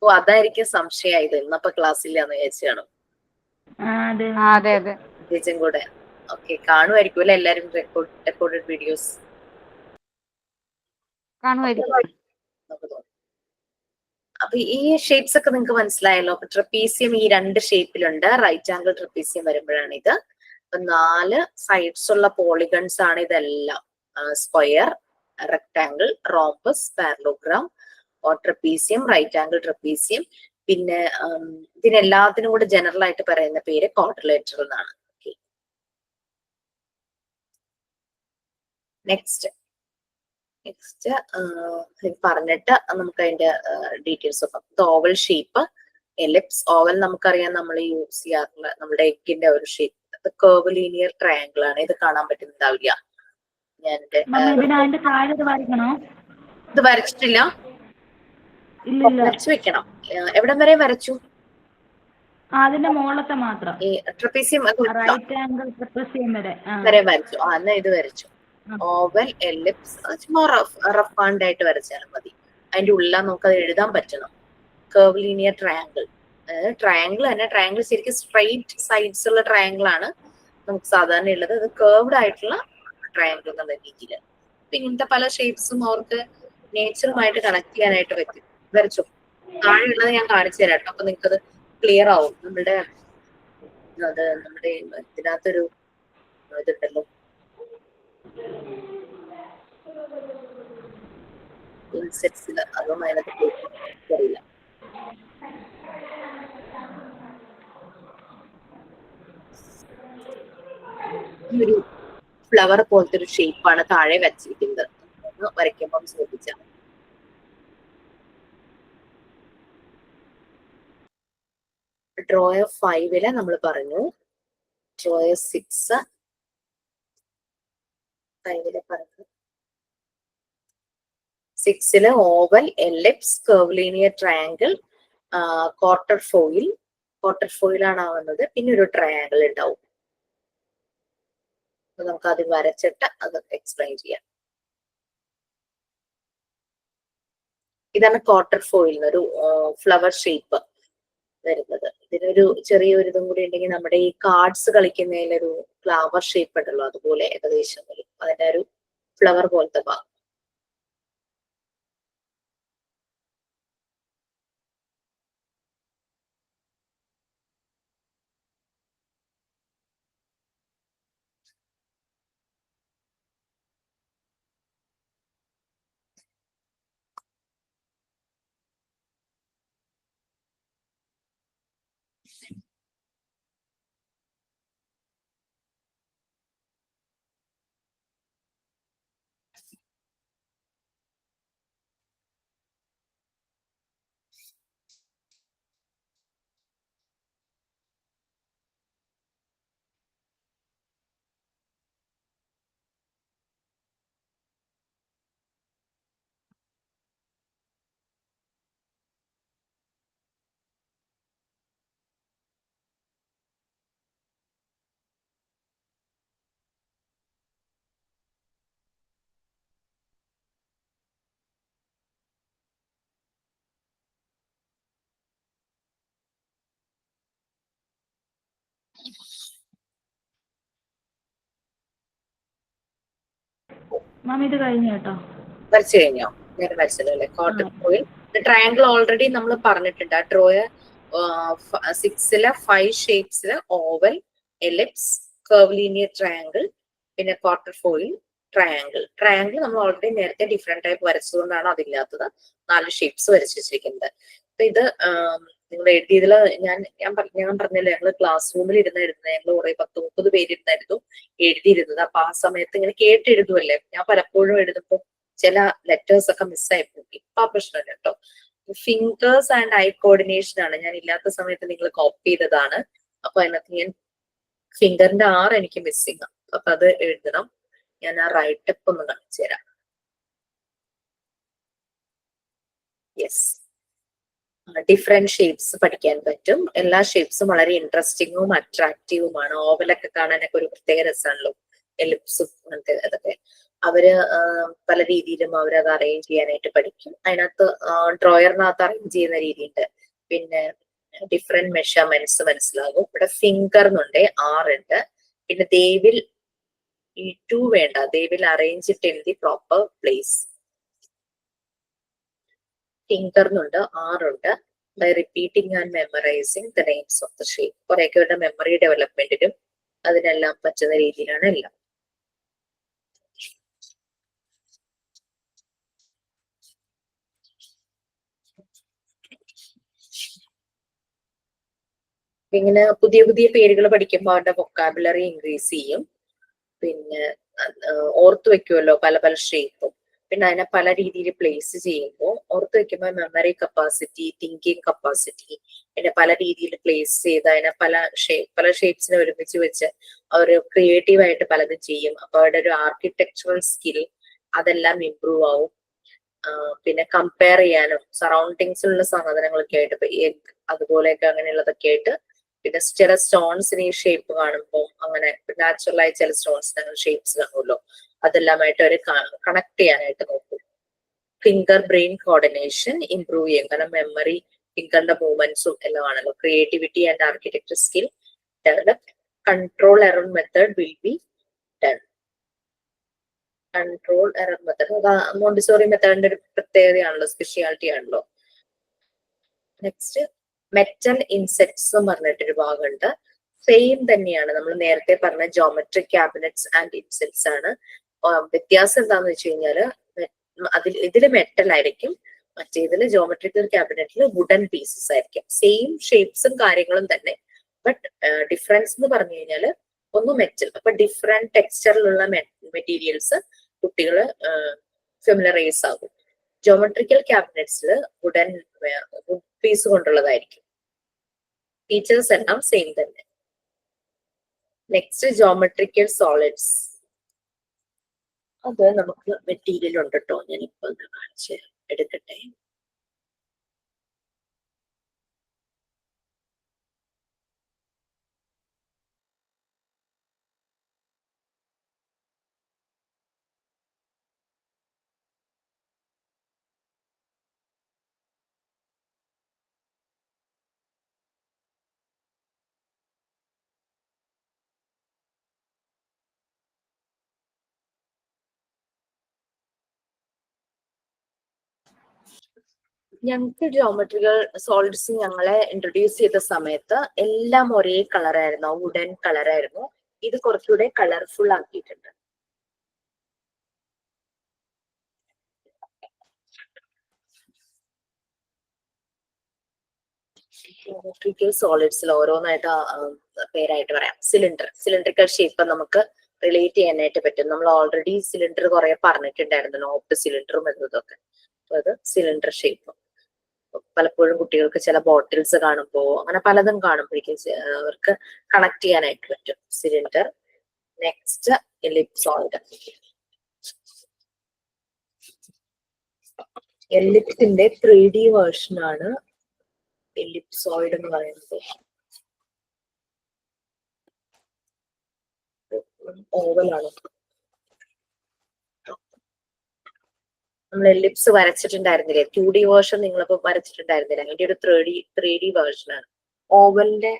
ഓ, അതായിരിക്കും സംശയമായത്. ഇന്നപ്പോ ക്ലാസ് ഇല്ലാന്ന് വിചാരിച്ചാണ്. അതെ അതെ. ചേച്ചും കൂടെ ഓക്കെ കാണുമായിരിക്കും അല്ലെ? എല്ലാരും റെക്കോർഡഡ് വീഡിയോസ് കാണുമായിരിക്കും. അപ്പൊ ഈ ഷേപ്സ് ഒക്കെ നിങ്ങൾക്ക് മനസ്സിലായല്ലോ. അപ്പൊ ട്രപ്പീസിയം ഈ 2 ഷേപ്പിലുണ്ട്. റൈറ്റ് ആംഗിൾ ട്രപ്പീസിയം വരുമ്പോഴാണ് ഇത്. അപ്പൊ 4 സൈഡ്സ് ഉള്ള പോളിഗൺസ് ആണ് ഇതെല്ലാം. Square, rectangle, rhombus, parallelogram, trapezium, right angle trapezium. പിന്നെ ഇതിനെല്ലാത്തിനും കൂടെ ജനറൽ ആയിട്ട് പറയുന്ന പേര് ക്വാഡ്രിലേറ്ററൽ എന്നാണ്. നെക്സ്റ്റ് പറഞ്ഞിട്ട് നമുക്ക് അതിന്റെ ഡീറ്റെയിൽസ് നോക്കാം. Oval shape, ellipse. ഓവൽ നമുക്കറിയാം, നമ്മൾ യൂസ് ചെയ്യാറുള്ള നമ്മുടെ എഗ്ഗിന്റെ ഒരു ഷേപ്പ്. കർവ് ലീനിയർ ട്രയാങ്കിൾ ആണ്. ഇത് കാണാൻ പറ്റുന്നുണ്ടാവില്ല. ഇത് വരച്ചിട്ടില്ല, വരച്ചു വെക്കണം. എവിടം വരെ വരച്ചു? അതിന്റെ മുകളത്തെ മാത്രം. ഈ ട്രപ്പീസിയം വരെ വരച്ചു. എന്നാ ഇത് വരച്ചു. Oval, ellipse. ചുമ്മാ റഫ് ആയിട്ട് വരച്ചാലും മതി. അതിന്റെ ഉള്ളിൽ നമുക്ക് അത് എഴുതാൻ പറ്റണം. Curve linear triangle. ട്രയാങ്കിൾ തന്നെ. ട്രയാങ്കിൾ ശരിക്കും സ്ട്രെയിറ്റ് സൈഡ്സ് ഉള്ള ട്രയാങ്കിൾ ആണ് നമുക്ക് സാധാരണ ഉള്ളത്. അത് കർവ്ഡ് ആയിട്ടുള്ള ട്രയാങ്കിൾ എന്നുള്ള രീതിയിൽ. അപ്പൊ ഇങ്ങനത്തെ പല ഷേപ്സും അവർക്ക് നേച്ചറുമായിട്ട് കണക്ട് ചെയ്യാനായിട്ട് പറ്റും. വരച്ചു. താഴെയുള്ളത് ഞാൻ കാണിച്ചു തരാം കേട്ടോ. അപ്പൊ നിങ്ങൾക്കത് ക്ലിയർ ആവും. നമ്മുടെ ഇതിനകത്തൊരു ഇതുണ്ടല്ലോ, ഇൻസെറ്റ്സിൽ. അതും അതിനകത്ത് അറിയില്ല. ഈ ഒരു ഫ്ലവർ പോലത്തെ ഒരു ഷേപ്പാണ് താഴെ വെച്ചിരിക്കുന്നത്. വരയ്ക്കുമ്പം ശ്രദ്ധിച്ചാൽ ഡ്രോയർ 5 നമ്മൾ പറഞ്ഞു. ഡ്രോയർ 6 പറഞ്ഞു. 6 oval, ellipse, curvilinear triangle, quarter foil ആണ് ആവുന്നത്. പിന്നെ ഒരു ട്രയാങ്കിൾ ഉണ്ടാവും. നമുക്ക് അത് വരച്ചിട്ട് അത് എക്സ്പ്ലെയിൻ ചെയ്യാം. ഇതാണ് ക്വാർട്ടർ ഫോയിൽ ഒരു ഫ്ലവർ ഷേപ്പ് വരുന്നത്. ഇതിനൊരു ചെറിയൊരു ഇതും കൂടി ഉണ്ടെങ്കിൽ നമ്മുടെ ഈ കാർഡ്സ് കളിക്കുന്നതിലൊരു ഫ്ലവർ ഷേപ്പ് ഉണ്ടല്ലോ, അതുപോലെ ഏകദേശം വരും. അതിന്റെ ഒരു ഫ്ലവർ പോലത്തെ ഭാഗം. മാം ഇത് കഴിഞ്ഞു കേട്ടോ. വരച്ചു കഴിഞ്ഞോ? ഞാൻ വരച്ചല്ലോ അല്ലെ? ക്വാർട്ടർ ഫോയിൽ ട്രയാങ്കിൾ ഓൾറെഡി നമ്മൾ പറഞ്ഞിട്ടുണ്ട്. ആ ഡ്രോയ് 6 5 ഷേപ്സില് oval, ellipse, curvilinear triangle, പിന്നെ ക്വാർട്ടർ ഫോയിൽ, ട്രയാങ്കിൾ നമ്മൾ ഓൾറെഡി നേരത്തെ ഡിഫറെന്റ് ടൈപ്പ് വരച്ചതുകൊണ്ടാണ് അതില്ലാത്തത്. 4 ഷേപ്സ് വരച്ചു വെച്ചിരിക്കുന്നത്. അപ്പൊ ഇത് നിങ്ങൾ എഴുതിയതില് ഞാൻ പറഞ്ഞല്ലോ, ഞങ്ങള് ക്ലാസ് റൂമിൽ ഇരുന്നായിരുന്നു. ഞങ്ങൾ കുറെ 10-30 പേരിരുന്നായിരുന്നു എഴുതിയിരുന്നത്. അപ്പൊ ആ സമയത്ത് ഇങ്ങനെ കേട്ടെഴുതുമല്ലേ, ഞാൻ പലപ്പോഴും എഴുതുമ്പോൾ ചില ലെറ്റേഴ്സ് ഒക്കെ മിസ്സായി പോകും. ഇപ്പൊ ആ പ്രശ്നമില്ല കേട്ടോ. ഫിംഗേഴ്സ് ആൻഡ് ഐ കോർഡിനേഷൻ ആണ് ഞാൻ ഇല്ലാത്ത സമയത്ത് നിങ്ങൾ കോപ്പി ചെയ്തതാണ്. അപ്പൊ അതിനകത്ത് ഞാൻ ഫിംഗറിന്റെ R എനിക്ക് മിസ്സിങ്. അപ്പൊ അത് എഴുതണം. ഞാൻ ആ റൈറ്റപ്പ് ഒന്ന് കാണിച്ചു തരാം. യെസ്, ഡിഫറെന്റ് ഷേപ്സ് പഠിക്കാൻ പറ്റും. എല്ലാ ഷേപ്സും വളരെ ഇൻട്രസ്റ്റിങ്ങും അട്രാക്റ്റീവുമാണ്. ഓവലൊക്കെ കാണാനൊക്കെ ഒരു പ്രത്യേക രസമാണല്ലോ. എലിപ്സും അങ്ങനത്തെ അതൊക്കെ അവര് പല രീതിയിലും അവരത് അറേഞ്ച് ചെയ്യാനായിട്ട് പഠിക്കും. അതിനകത്ത് ഡ്രോയറിനകത്ത് അറേഞ്ച് ചെയ്യുന്ന രീതിയുണ്ട്. പിന്നെ ഡിഫറെന്റ് മെഷർമെന്റ്സ് മനസ്സിലാകും. ഇവിടെ ഫിംഗർ എന്നുണ്ട്, R ഉണ്ട്. പിന്നെ ദേവിൽ ഈ 2 വേണ്ട, ദേവിൽ arrange it in the proper place. Finger എന്നുണ്ട്, R ഉണ്ട്. By repeating and memorising the names of the shape. കുറെയൊക്കെ അവരുടെ മെമ്മറി ഡെവലപ്മെന്റിനും അതിനെല്ലാം പറ്റുന്ന രീതിയിലാണ് എല്ലാം. ഇങ്ങനെ പുതിയ പുതിയ പേരുകൾ പഠിക്കുമ്പോൾ അവരുടെ വൊക്കാബുലറി ഇൻക്രീസ് ചെയ്യും. പിന്നെ ഓർത്ത് വെക്കുമല്ലോ പല പല ഷേപ്പും. പിന്നെ അതിനെ പല രീതിയിൽ പ്ലേസ് ചെയ്യുമ്പോൾ ഓർത്ത് വെക്കുമ്പോൾ മെമ്മറി കപ്പാസിറ്റി, തിങ്കിങ് കപ്പാസിറ്റി, പിന്നെ പല രീതിയിൽ പ്ലേസ് ചെയ്ത് അതിനെ പല ഷേപ്സിനെ ഒരുമിച്ച് വെച്ച് അവർ ക്രിയേറ്റീവായിട്ട് പലതും ചെയ്യും. അപ്പൊ അവരുടെ ഒരു ആർക്കിടെക്ചറൽ സ്കിൽ അതെല്ലാം ഇമ്പ്രൂവ് ആവും. പിന്നെ കമ്പയർ ചെയ്യാനും സറൗണ്ടിങ്സിലുള്ള സാധനങ്ങളൊക്കെ ആയിട്ട്, ഇപ്പൊ എഗ് അതുപോലെയൊക്കെ അങ്ങനെയുള്ളതൊക്കെ ആയിട്ട്. പിന്നെ ചില സ്റ്റോൺസിന് ഈ ഷേപ്പ് കാണുമ്പോൾ അങ്ങനെ നാച്ചുറലായി ചില സ്റ്റോൺസിന് അങ്ങനെ ഷേപ്സ് കാണുമല്ലോ, അതെല്ലാമായിട്ട് അവർ കണക്ട് ചെയ്യാനായിട്ട് നോക്കും. ഫിംഗർ ബ്രെയിൻ കോർഡിനേഷൻ ഇംപ്രൂവ് ചെയ്യും. കാരണം മെമ്മറി, ഫിംഗറിന്റെ മൂവ്മെന്റ്സും എല്ലാം ആണല്ലോ. Creativity and architecture skill develop. Control error method will be done. Control error method അത് മോണ്ടിസോറി മെത്തേഡിന്റെ ഒരു പ്രത്യേകതയാണല്ലോ, സ്പെഷ്യാലിറ്റി ആണല്ലോ. നെക്സ്റ്റ് മെറ്റൽ ഇൻസെക്ട്സ് എന്ന് പറഞ്ഞിട്ടൊരു ഭാഗമുണ്ട്. സെയിം തന്നെയാണ് നമ്മൾ നേരത്തെ പറഞ്ഞ ജോമെട്രിക് ക്യാബിനറ്റ്സ് ആൻഡ് ഇൻസെക്ട്സ് ആണ്. വ്യത്യാസം എന്താന്ന് വെച്ച് കഴിഞ്ഞാല് ഇതില് മെറ്റൽ ആയിരിക്കും, മറ്റേതില് ജോമെട്രിക്കൽ ക്യാബിനറ്റിൽ വുഡൻ പീസസ് ആയിരിക്കും. സെയിം ഷേപ്സും കാര്യങ്ങളും തന്നെ, ബട്ട് ഡിഫറൻസ് എന്ന് പറഞ്ഞു കഴിഞ്ഞാല് ഒന്ന് മെറ്റൽ. അപ്പൊ ഡിഫറെന്റ് ടെക്സ്ചറിലുള്ള മെറ്റീരിയൽസ് കുട്ടികള് ഫെമിലറൈസ് ആകും. ജോമെട്രിക്കൽ ക്യാബിനറ്റ്സിൽ വുഡ് പീസ് കൊണ്ടുള്ളതായിരിക്കും. ഫീച്ചേഴ്സ് എല്ലാം സെയിം തന്നെ. Next geometrical solids. അത് നമുക്ക് മെറ്റീരിയൽ ഉണ്ട് കേട്ടോ, ഞാനിപ്പോ ഒന്ന് കാണിച്ച് എടുക്കട്ടെ. ഞങ്ങൾക്ക് ജോമെട്രിക്കൽ സോളിഡ്സ് ഞങ്ങളെ ഇൻട്രൊഡ്യൂസ് ചെയ്ത സമയത്ത് എല്ലാം ഒരേ കളറായിരുന്നു, വുഡൻ കളറായിരുന്നു. ഇത് കുറച്ചുകൂടെ കളർഫുൾ ആക്കിയിട്ടുണ്ട്. ജോമെട്രിക്കൽ സോളിഡ്സിൽ ഓരോന്നായിട്ട് പേരായിട്ട് പറയാം. സിലിണ്ടറിക്കൽ ഷേപ്പ് നമുക്ക് റിലേറ്റ് ചെയ്യാനായിട്ട് പറ്റും. നമ്മൾ ഓൾറെഡി സിലിണ്ടർ കുറെ പറഞ്ഞിട്ടുണ്ടായിരുന്നു, നോട്ട് സിലിണ്ടറും എന്നതൊക്കെ. അപ്പൊ അത് സിലിണ്ടർ ഷേപ്പ്. പലപ്പോഴും കുട്ടികൾക്ക് ചില ബോട്ടിൽസ് കാണുമ്പോൾ അങ്ങനെ പലതും കാണുമ്പോഴേക്കും അവർക്ക് കണക്ട് ചെയ്യാനായിട്ട് പറ്റും. സിലിണ്ടർ. Next ellipsoid. എലിപ്സിന്റെ 3D വേർഷൻ ആണ് എലിപ്സോയിഡ് എന്ന് പറയുന്നത്. ഓവലാണ്. നമ്മൾ എലിപ്സ് വരച്ചിട്ടുണ്ടായിരുന്നില്ലേ, 2D വേർഷൻ നിങ്ങളിപ്പോ വരച്ചിട്ടുണ്ടായിരുന്നില്ല, അതിന്റെ ഒരു 3D വേർഷൻ ആണ്. ഓവലിന്റെ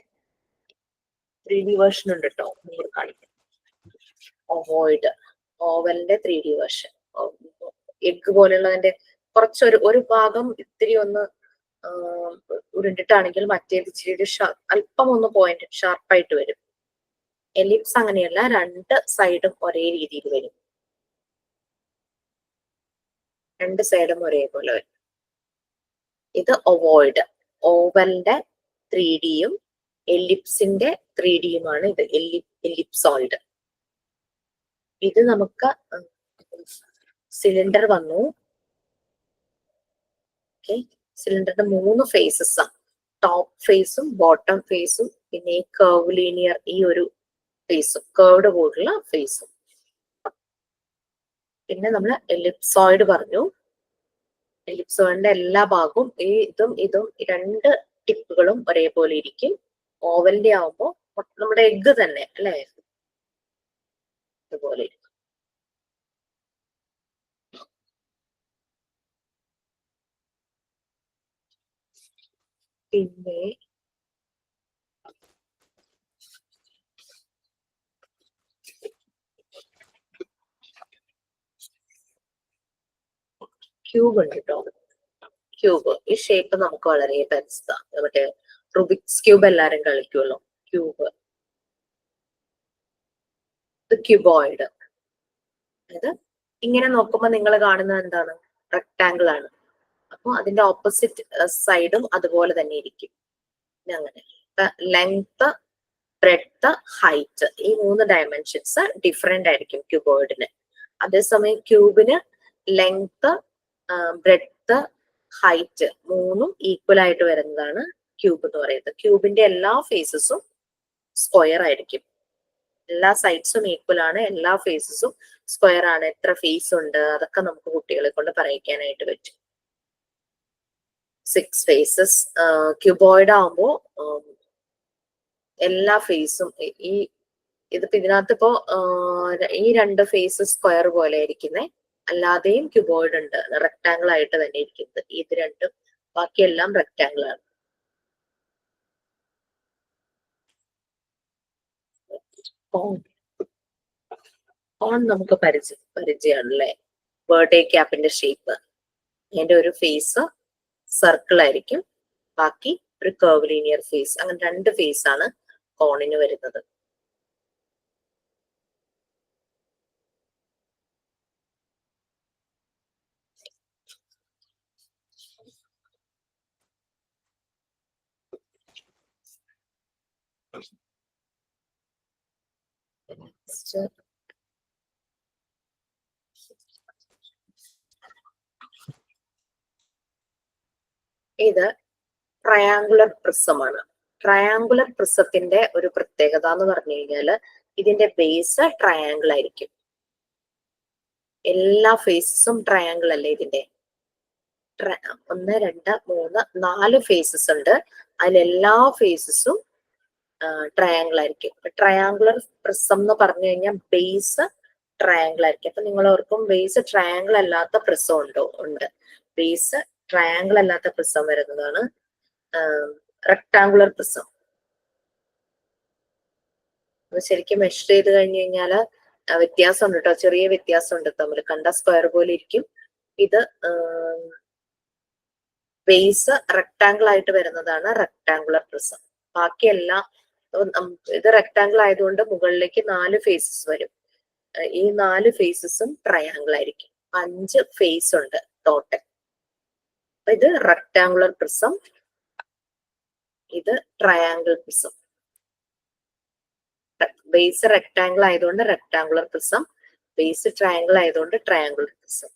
3D വേർഷൻ ഉണ്ട് കേട്ടോ, നിങ്ങൾ കാണിക്കാം. ഓവോയിഡ്, ഓവലിന്റെ 3D വേർഷൻ. എഗ് പോലെയുള്ളതിന്റെ കുറച്ചൊരു ഒരു ഭാഗം ഇത്തിരി ഒന്ന് ഉരുണ്ടിട്ടാണെങ്കിൽ മറ്റേത് ഇച്ചിരി അല്പം ഒന്ന് പോയിന്റ് ഷാർപ്പായിട്ട് വരും. എലിപ്സ് അങ്ങനെയല്ല, രണ്ട് സൈഡും ഒരേ രീതിയിൽ വരും, രണ്ട് സൈഡും ഒരേപോലെ വരും. ഇത് ഒവോയിഡ്, ഓവലിന്റെ 3Dയും എലിപ്സിന്റെ 3Dയുമാണ് ഇത് എലിപ്സോയിഡ്. ഇത് നമുക്ക് സിലിണ്ടർ വന്നു. ഓക്കെ, സിലിണ്ടറിന്റെ 3 ഫേസസ് ആണ്, ടോപ്പ് ഫേസും ബോട്ടം ഫേസും പിന്നെ ഈ കർവ് ലീനിയർ ഈ ഒരു ഫേസും കർവ്ഡ് പോലുള്ള ഫേസും. പിന്നെ നമ്മൾ എലിപ്സോയിഡ് പറഞ്ഞു. എലിപ്സോയിഡിന്റെ എല്ലാ ഭാഗവും ഇതും രണ്ട് ടിപ്പുകളും ഒരേപോലെ ഇരിക്കും. ഓവലിന്റെ ആവുമ്പോ നമ്മുടെ എഗ്ഗ് തന്നെ അല്ലെ, ഇതുപോലെ ഇരിക്കും. പിന്നെ ക്യൂബ് ഉണ്ട് കേട്ടോ. ക്യൂബ്, ഈ ഷേപ്പ് നമുക്ക് വളരെ ബെസ്റ്റാണ്. മറ്റേ റുബിക്സ് ക്യൂബ് എല്ലാരും കളിക്കുമല്ലോ, ക്യൂബ്. ഇത് ക്യൂബോയിഡ്. ഇത് ഇങ്ങനെ നോക്കുമ്പോ നിങ്ങൾ കാണുന്നത് എന്താണ്? റെക്ടാങ്കിൾ ആണ്. അപ്പൊ അതിന്റെ ഓപ്പോസിറ്റ് സൈഡും അതുപോലെ തന്നെ ഇരിക്കും. അങ്ങനെ ലെങ്ത്, ബ്രെഡ്ത്ത്, ഹൈറ്റ് ഈ 3 ഡയമെൻഷൻസ് ഡിഫറെന്റ് ആയിരിക്കും ക്യൂബോയിഡിന്. അതേസമയം ക്യൂബിന് ലെങ്ത്, ബ്രെഡ്ത്ത്, ഹൈറ്റ് 3ഉം ഈക്വൽ ആയിട്ട് വരുന്നതാണ് ക്യൂബ് എന്ന് പറയുന്നത്. ക്യൂബിന്റെ എല്ലാ ഫേസസും സ്ക്വയർ ആയിരിക്കും, എല്ലാ സൈഡ്സും ഈക്വൽ ആണ്, എല്ലാ ഫേസസും സ്ക്വയർ ആണ്. എത്ര ഫേസ് ഉണ്ട് അതൊക്കെ നമുക്ക് കുട്ടികളെ കൊണ്ട് പറയിക്കാനായിട്ട് പറ്റും. 6 ഫേസസ്. ക്യൂബോയിഡ് ആവുമ്പോ എല്ലാ ഫേസും ഇതിപ്പോ ഇതിനകത്ത് ഇപ്പോ ഈ 2 ഫേസ് സ്ക്വയർ പോലെ ഇരിക്കുന്നേ, അല്ലാതെയും ക്യൂബോയിഡ് ഉണ്ട്, റെക്ടാങ്കിൾ ആയിട്ട് തന്നെ ഇരിക്കുന്നത്. ഇത് രണ്ടും, ബാക്കിയെല്ലാം റെക്ടാങ്കിൾ ആണ്. കോൺ നമുക്ക് പരിചയമാണല്ലേ, ബർത്ത്ഡേ ക്യാപ്പിന്റെ ഷേപ്പ്. അതിന്റെ ഒരു ഫേസ് സർക്കിൾ ആയിരിക്കും, ബാക്കി ഒരു കർവ് ലീനിയർ ഫേസ്. അങ്ങനെ 2 ഫേസ് ആണ് കോണിന് വരുന്നത്. ഇത് ട്രയാങ്കുലർ പ്രിസമാണ്. ട്രയാങ്കുലർ പ്രിസത്തിന്റെ ഒരു പ്രത്യേകത എന്ന് പറഞ്ഞു കഴിഞ്ഞാല് ഇതിന്റെ ബേസ് ട്രയാങ്കിൾ ആയിരിക്കും. എല്ലാ ഫേസസും ട്രയാങ്കിൾ അല്ലേ ഇതിന്റെ. 1 2 3 4 ഫേസസ് ഉണ്ട്, അതിലെല്ലാ ഫേസസും ട്രയാങ്കിൾ ആയിരിക്കും. ട്രയാങ്കുലർ പ്രിസം എന്ന് പറഞ്ഞു കഴിഞ്ഞാൽ ബേസ് ട്രയാങ്കിൾ ആയിരിക്കും. അപ്പൊ നിങ്ങൾ ഓർക്കും ബേസ് ട്രയാങ്കിൾ അല്ലാത്ത പ്രിസം ഉണ്ട്. ബേസ് ട്രയാങ്കിൾ അല്ലാത്ത പ്രിസം വരുന്നതാണ് റെക്ടാങ്കുലർ പ്രിസം. അത് ശരിക്കും മെഷർ ചെയ്ത് കഴിഞ്ഞു കഴിഞ്ഞാല് വ്യത്യാസം ഉണ്ട് കേട്ടോ, ചെറിയ വ്യത്യാസം ഉണ്ട് തമ്മിൽ. കണ്ട സ്ക്വയർ പോലെ ഇരിക്കും. ഇത് ബേസ് റെക്ടാങ്കിൾ ആയിട്ട് വരുന്നതാണ് റെക്ടാങ്കുലർ പ്രിസം. ബാക്കിയെല്ലാം ഇത് റെക്ടാങ്കിൾ ആയതുകൊണ്ട് മുകളിലേക്ക് 4 ഫേസസ് വരും. ഈ 4 ഫേസസും ട്രയാങ്കിൾ ആയിരിക്കും. 5 ഫേസ് ഉണ്ട് ടോട്ടൽ. ഇത് റെക്ടാങ്കുലർ പ്രിസം, ഇത് ട്രയാങ്കിൾ പ്രിസം. ബേസ് റെക്ടാങ്കിൾ ആയതുകൊണ്ട് റെക്ടാങ്കുലർ പ്രിസം, ബേസ് ട്രയാങ്കിൾ ആയതുകൊണ്ട് ട്രയാങ്കുലർ പ്രിസം.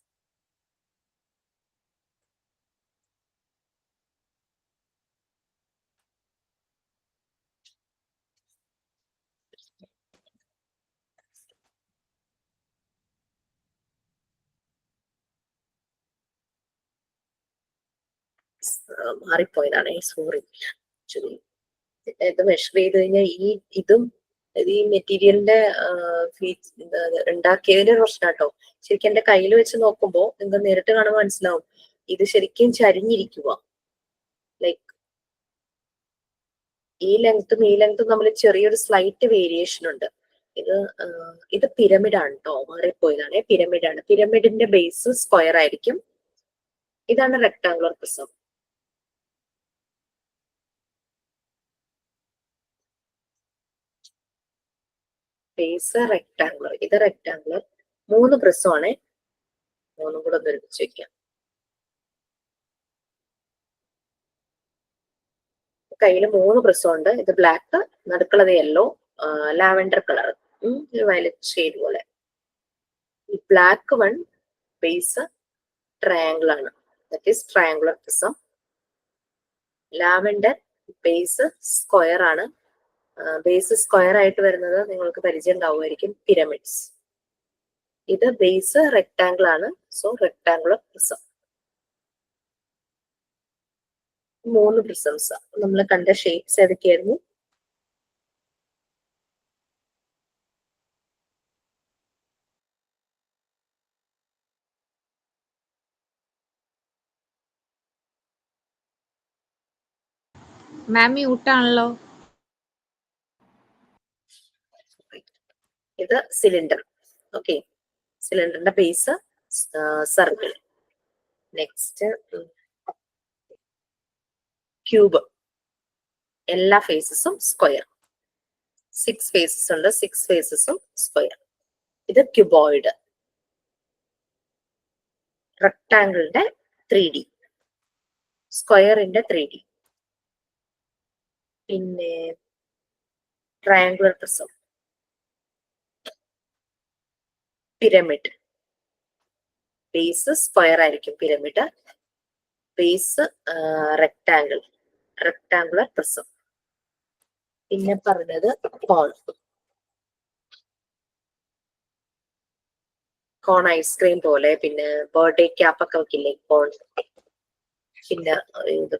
മാറിപ്പോയതാണ്, സോറി. ഇത് മെഷർ ചെയ്ത് കഴിഞ്ഞാൽ ഇതും ഈ മെറ്റീരിയലിന്റെ ഉണ്ടാക്കിയതിന്റെ ഒരു പ്രശ്നം കേട്ടോ. ശരിക്കും എന്റെ കയ്യിൽ വെച്ച് നോക്കുമ്പോ നിങ്ങൾക്ക് നേരിട്ട് കാണുമ്പോൾ മനസ്സിലാവും, ഇത് ശരിക്കും ചരിഞ്ഞിരിക്കുക. ലൈക്ക് ഈ ലെങ്ത്തും തമ്മിൽ ചെറിയൊരു സ്ലൈറ്റ് വേരിയേഷൻ ഉണ്ട്. ഇത് പിരമിഡ് ആണ് കേട്ടോ, മാറിപ്പോയതാണ്. പിരമിഡ് ആണ്. പിരമിഡിന്റെ ബേസ് സ്ക്വയർ ആയിരിക്കും. ഇതാണ് റെക്ടാങ്കുലർ പ്രിസം. ബേസ് റെക്ടാങ്കുലർ, ഇത് റെക്ടാങ്കുലർ. 3 പ്രിസമാണ്. 3 കൂടെ ഒന്ന് ഒരുമിച്ച് വെക്കാം. കയ്യിൽ 3 പ്രിസം ഉണ്ട്. ഇത് ബ്ലാക്ക്, നടുക്കുള്ളത് yellow, lavender colour, violet shade പോലെ. ഈ ബ്ലാക്ക് വൺ ബേസ് ട്രയാങ്കിൾ ആണ്, that is triangular prism. Lavender base square ആണ്. ബേസ് സ്ക്വയർ ആയിട്ട് വരുന്നത് നിങ്ങൾക്ക് പരിചയം ഉണ്ടാവുമായിരിക്കും, പിരമിഡ്സ്. ഇത് ബേസ് റെക്ടാങ്കിൾ ആണ്, സോ റെക്ടാങ്കുലർ പ്രിസം. 3 പ്രിസംസ് നമ്മൾ കണ്ട ഷേപ്സ് ഏതൊക്കെയായിരുന്നു? മാം മ്യൂട്ടാണല്ലോ. ഇത് സിലിണ്ടർ. ഓക്കെ, സിലിണ്ടറിന്റെ ബേസ് സർക്കിൾ. നെക്സ്റ്റ് ക്യൂബ്, എല്ലാ ഫേസസും സ്ക്വയർ. 6 ഫേസസ് ഉണ്ട്, 6 ഫേസസും സ്ക്വയർ. ഇത് ക്യൂബോയിഡ്. റെക്ടാങ്കിളിന്റെ 3D, സ്ക്വയറിന്റെ 3D. പിന്നെ triangular prism, pyramid. Base square ആയിരിക്കും pyramid, base rectangle, rectangular prism. പിന്നെ പറഞ്ഞത് കോൺ, കോൺ ഐസ്ക്രീം പോലെ. പിന്നെ ബർത്ത്ഡേ ക്യാപ്പ് ഒക്കെ വെക്കില്ലേ, കോൺ. പിന്നെ ഇത്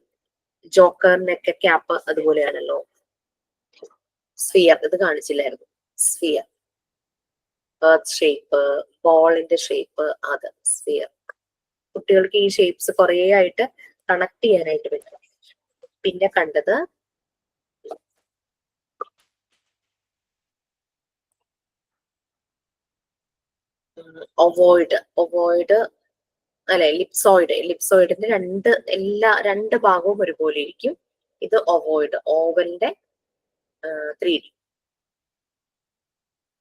ജോക്കറിനൊക്കെ ക്യാപ്പ് അതുപോലെയാണല്ലോ. സ്ഫിയർ, ഇത് കാണിച്ചില്ലായിരുന്നു. സ്ഫിയർ, എർത്ത് ഷേപ്പ്, ബോളിന്റെ ഷേപ്പ്, അത് സ്ഫിയർ. കുട്ടികൾക്ക് ഈ ഷേപ്സ് കുറേ ആയിട്ട് കണക്ട് ചെയ്യാനായിട്ട് പറ്റും. പിന്നെ കണ്ടത് ഒവോയിഡ് അല്ലെ, എലിപ്സോയിഡ്. എലിപ്സോയിഡിന്റെ രണ്ട് ഭാഗവും ഒരുപോലെ ഇരിക്കും. ഇത് ഒവോയിഡ്, ഓവലിന്റെ 3D.